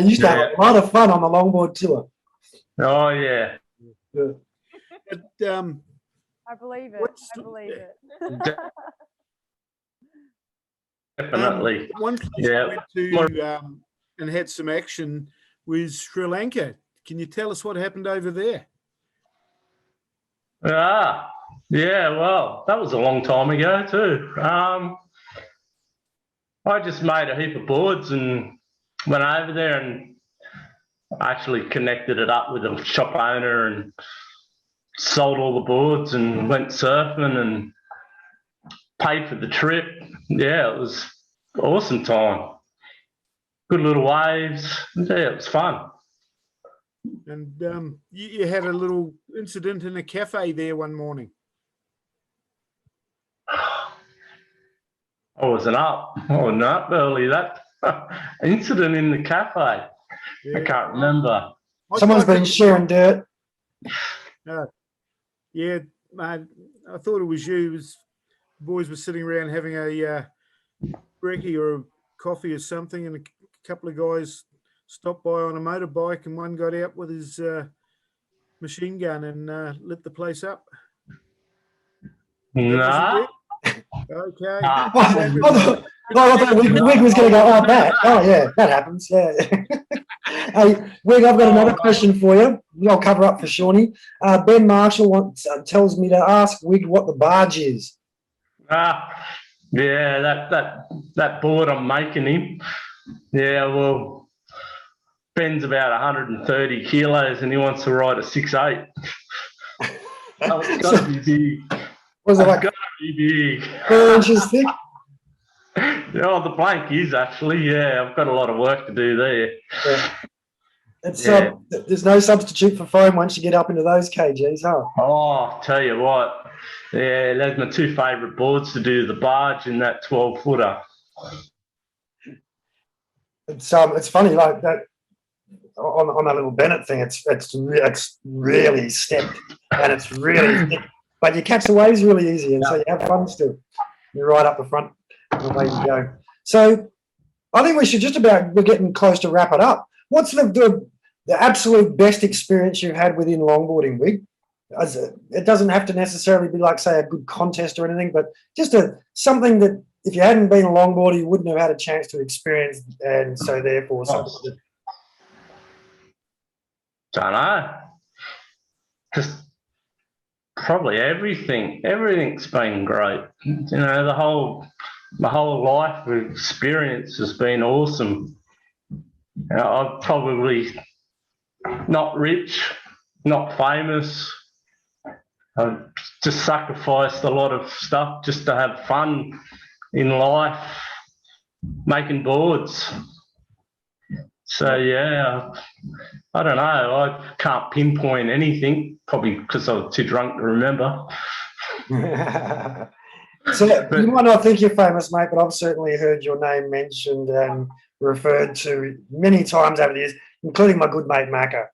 used to have a lot of fun on the longboard tour. Oh yeah. But, I believe it. I believe it. Definitely. One place I went to and had some action was Sri Lanka. Can you tell us what happened over there? Yeah, well, that was a long time ago too. I just made a heap of boards and went over there and actually connected it up with a shop owner and sold all the boards and went surfing and paid for the trip. Yeah, it was an awesome time. Good little waves. Yeah, it was fun. And you had a little incident in a cafe there one morning. I wasn't up early. That incident in the cafe. Yeah. I can't remember. Someone's been sharing dirt. Yeah, mate. I thought it was you. The boys were sitting around having a brekkie or a coffee or something, and a couple of guys stopped by on a motorbike, and one got out with his machine gun and lit the place up. No. Okay. I thought Wig was going to go like that. Oh, yeah, that happens. Yeah. Hey, Wig, I've got another question for you. I'll cover up for Shawnee. Ben Marshall tells me to ask Wig what the barge is. Yeah, that board I'm making him. Yeah, well, Ben's about 130 kilos and he wants to ride a 6'8". Oh, it's got to be big. Was it like got to be big? 4 inches thick? Oh, the blank is actually. Yeah, I've got a lot of work to do there. Yeah. It's there's no substitute for foam once you get up into those kgs, huh? Oh, tell you what. Yeah, that's my two favourite boards to do, the barge and that 12-footer. It's funny, like that on that little Bennett thing. It's really stepped and it's really thick, but you catch the waves really easy, and so you have fun still. You're right up the front, and away you go. So I think we're getting close to wrap it up. What's the absolute best experience you've had within longboarding, Wig? It doesn't have to necessarily be like, say, a good contest or anything, but just something that if you hadn't been a longboarder, you wouldn't have had a chance to experience, and so therefore something that... Don't know. Just probably everything. Everything's been great. You know, the whole my whole life experience has been awesome. I'm probably not rich, not famous. I've just sacrificed a lot of stuff just to have fun in life, making boards. So yeah, I don't know. I can't pinpoint anything, probably because I was too drunk to remember. So you might not think you're famous, mate, but I've certainly heard your name mentioned and referred to many times over the years, including my good mate Macca,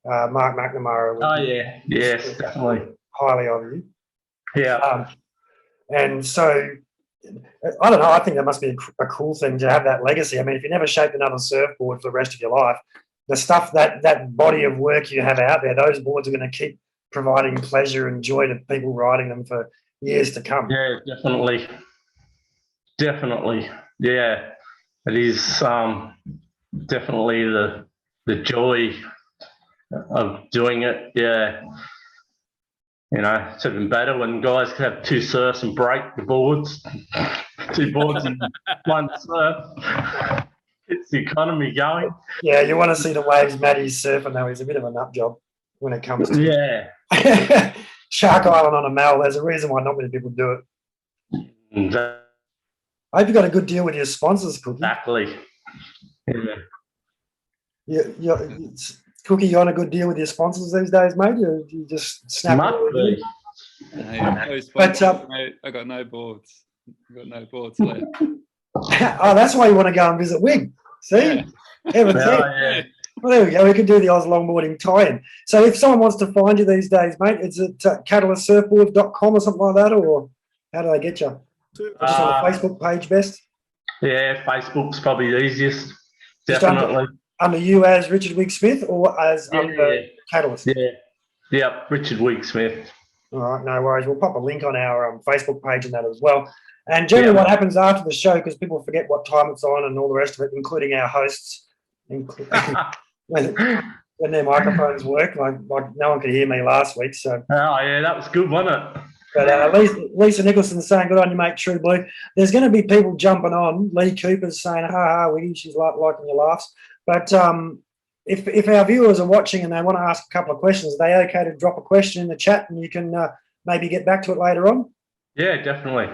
Mark McNamara. Oh yeah, yes, definitely. Highly of you. Yeah. And so, I don't know, I think that must be a cool thing to have that legacy. I mean, if you never shaped another surfboard for the rest of your life, the stuff, that body of work you have out there, those boards are going to keep providing pleasure and joy to people riding them for years to come. Yeah, definitely. Definitely. Yeah. It is definitely the joy of doing it. Yeah. You know, it's even better when guys can have two surfs and break the boards, two boards and one surf. It's the economy going. Yeah, you want to see the waves Matty's surfing, though. He's a bit of a nut job when it comes to Shark Island on a Mal. There's a reason why not many people do it. Exactly. I hope you got a good deal with your sponsors, Cookie. Yeah. Cookie, you on a good deal with your sponsors these days, mate? You just snap. Must be. Mate, I got no boards. I got no boards left. Oh, that's why you want to go and visit Wig. See? Yeah. Well, there we go. We could do the Oz Longboarding tie-in. So if someone wants to find you these days, mate, it's at catalystsurfboards.com or something like that, or how do they get you? Just on the Facebook page best? Yeah, Facebook's probably the easiest. Definitely. Under you as Richard Wig Smith or as under Catalyst? Yeah. Yep, Richard Wig Smith. All right, no worries. We'll pop a link on our Facebook page and that as well. And generally what happens after the show, because people forget what time it's on and all the rest of it, including our hosts, when their microphones work, like no one could hear me last week. So. Oh, yeah, that was good, wasn't it? But Lisa Nicholson's saying, good on you, mate, True Blue. There's going to be people jumping on. Lee Cooper's saying, ha, ha, Wiggy, she's liking your laughs. But if our viewers are watching and they want to ask a couple of questions, are they okay to drop a question in the chat and you can maybe get back to it later on? Yeah, definitely.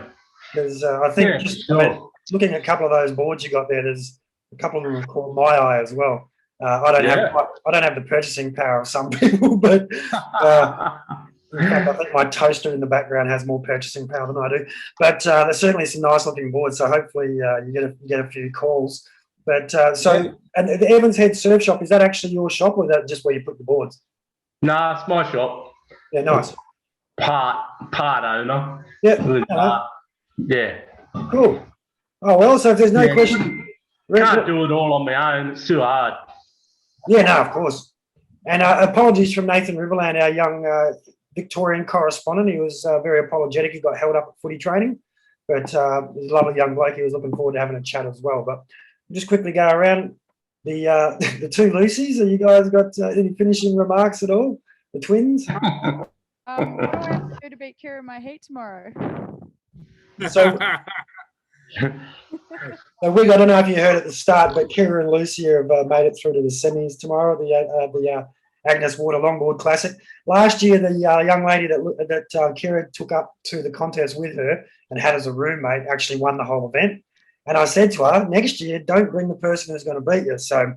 Because I think looking at a couple of those boards you got there, there's a couple of them have caught my eye as well. I don't have the purchasing power of some people, but in fact, I think my toaster in the background has more purchasing power than I do. But there's certainly some nice looking boards, so hopefully you get a few calls. But and the Evans Head Surf Shop, is that actually your shop, or is that just where you put the boards? No, it's my shop. Yeah, nice. Part owner. Yeah. Yeah. Cool. Oh well, so if there's no question, can't do it all on my own. It's too hard. Yeah, no, of course. And apologies from Nathan Riverland, our young Victorian correspondent. He was very apologetic. He got held up at footy training, but he's a lovely young bloke. He was looking forward to having a chat as well. But just quickly go around the two Lucys. Have you guys got any finishing remarks at all? The twins? What do I have to do to beat Kira in my heat tomorrow? So Wig, I don't know if you heard at the start, but Kira and Lucy have made it through to the semis tomorrow, the Agnes Water Longboard Classic. Last year, the young lady that Kira took up to the contest with her and had as a roommate actually won the whole event. And I said to her, next year, don't bring the person who's going to beat you. So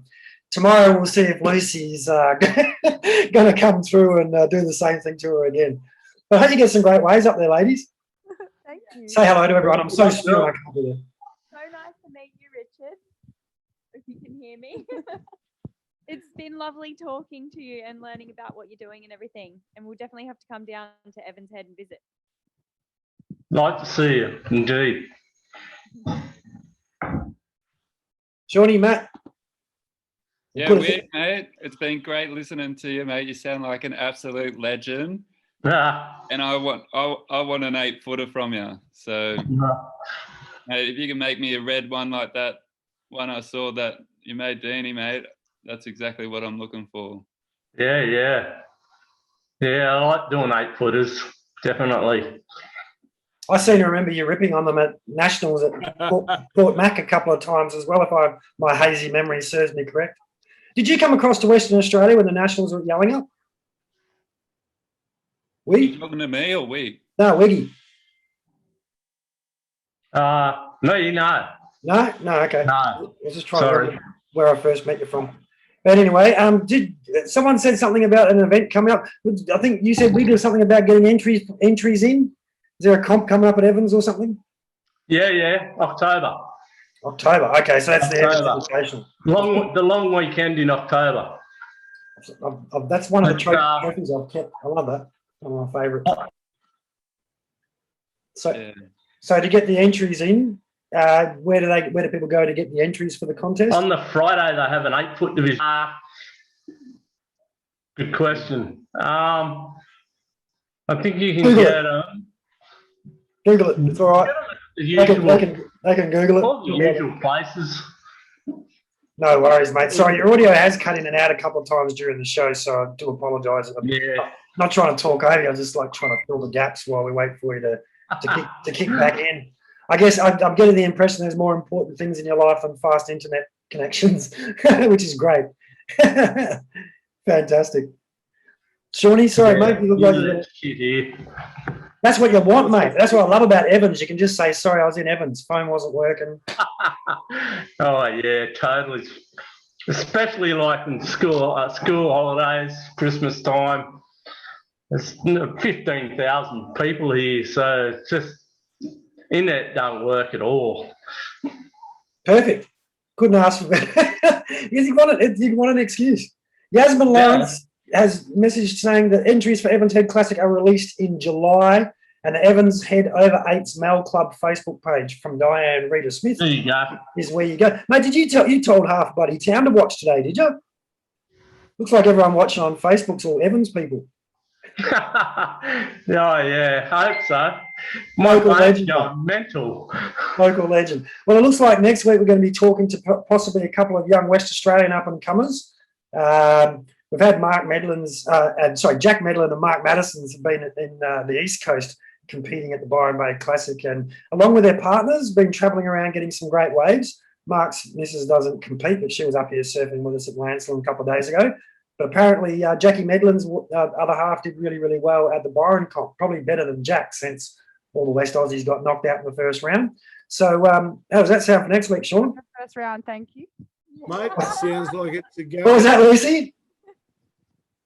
tomorrow we'll see if Lucy's going to come through and do the same thing to her again. But I hope you get some great waves up there, ladies. Thank you. Say hello to everyone. I'm so still I can't do that. So nice to meet you, Richard. If you can hear me. It's been lovely talking to you and learning about what you're doing and everything. And we'll definitely have to come down to Evans Head and visit. Like to see you, indeed. Shawnee, Matt. Yeah, mate. It's been great listening to you, mate. You sound like an absolute legend. And I want an 8-footer from you. So, mate, if you can make me a red one like that one I saw that you made Deanie, mate, that's exactly what I'm looking for. Yeah, I like doing 8-footers, definitely. I seem to remember you ripping on them at Nationals at Port Mac a couple of times as well, if my hazy memory serves me correct. Did you come across to Western Australia when the Nationals were yelling up? Are you talking to me or we? No, Wiggy. No, no. No, okay. No. I was just trying to Sorry. remember where I first met you from. But anyway, did someone said something about an event coming up? I think you said we do something about getting entries in. Is there a comp coming up at Evans or something? Yeah, October. October. Okay, so that's the Evans October. invitation. The long weekend in October. That's one of the But, trophies I've kept. I love that. One of my favourites. So to get the entries in, where do people go to get the entries for the contest? On the Friday, they have an 8-foot division. Good question. I think you can Google get Google it. It's all right. the They usual, can Google it. all the usual places. No worries, mate. Sorry, your audio has cut in and out a couple of times during the show, so I do apologise. I'm Yeah. not trying to talk over you. I'm just like trying to fill the gaps while we wait for you to kick back in. I guess I'm getting the impression there's more important things in your life than fast internet connections, which is great. Fantastic. Shawnee, sorry, mate. You look like that's what you want, mate. That's what I love about Evans. You can just say, sorry, I was in Evans. Phone wasn't working. Oh, yeah, totally. Especially like in school holidays, Christmas time. There's 15,000 people here, so it's just internet don't work at all. Perfect. Couldn't ask for better. Because you want an excuse. Yasmin Lawrence has messaged saying that entries for Evans Head Classic are released in July, and the Evans Head Over 8s Mel Club Facebook page from Diane Rita Smith There you go. is where you go. Mate, did you told half bloody town to watch today, did you? Looks like everyone watching on Facebook's all Evans people. Oh, yeah, I hope so. My Local phone's legend. going mental. Local legend. Well, it looks like next week we're going to be talking to possibly a couple of young West Australian up-and-comers. We've had Jack Medlin and Mark Madison's have been in the East Coast competing at the Byron Bay Classic, and along with their partners, been travelling around getting some great waves. Mark's missus doesn't compete, but she was up here surfing with us at Lancelin a couple of days ago. But apparently Jackie Medlin's other half did really, really well at the Byron comp, probably better than Jack since all the West Aussies got knocked out in the first round. So how does that sound for next week, Sean? First round, thank you. Mate, that sounds like it's a go. What was that, Lucy?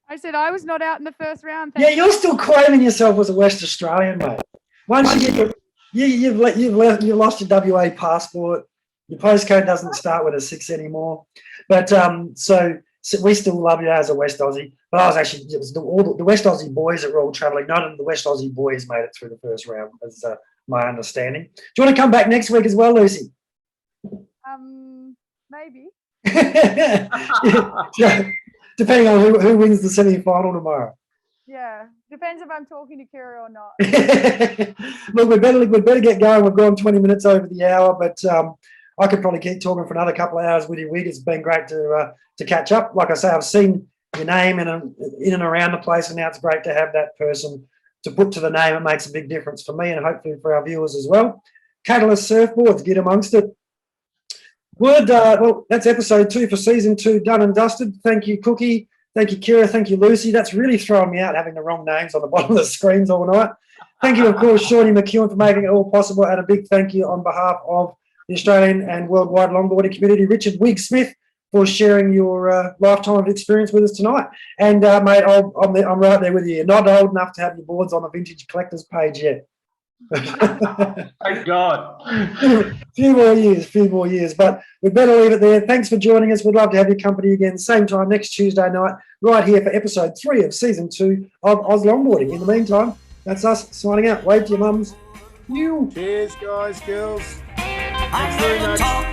I said I was not out in the first round. Yeah, you're still claiming yourself as a West Australian, mate. Once you get you've lost your WA passport. Your postcode doesn't start with a 6 anymore. But so we still love you as a West Aussie. But it was all the West Aussie boys that were all travelling. None of the West Aussie boys made it through the first round, as my understanding. Do you want to come back next week as well, Lucy? Maybe. Yeah. Depending on who wins the semi-final tomorrow. Yeah, depends if I'm talking to Kira or not. Look, we better get going. We've gone 20 minutes over the hour, but I could probably keep talking for another couple of hours with you, Wig. It's been great to catch up. Like I say, I've seen your name in and around the place, and now it's great to have that person to put to the name. It makes a big difference for me and hopefully for our viewers as well. Catalyst Surfboards, get amongst it. Well, that's episode 2 for season 2 done and dusted. Thank you, Cookie. Thank you, Kira. Thank you, Lucy. That's really throwing me out having the wrong names on the bottom of the screens all night. Thank you, of course, Shawnee McEwen for making it all possible, and a big thank you on behalf of the Australian and worldwide longboarding community, Richard Wig Smith, for sharing your lifetime of experience with us tonight. And, mate, I'm right there with you. You're not old enough to have your boards on the Vintage Collectors page yet. Thank God. few more years, but we better leave it there. Thanks for joining us. We'd love to have your company again, same time next Tuesday night, right here for episode 3 of season 2 of Oz Longboarding. In the meantime, that's us signing out. Wave to your mums. Cheers, guys, girls. I very never much. talk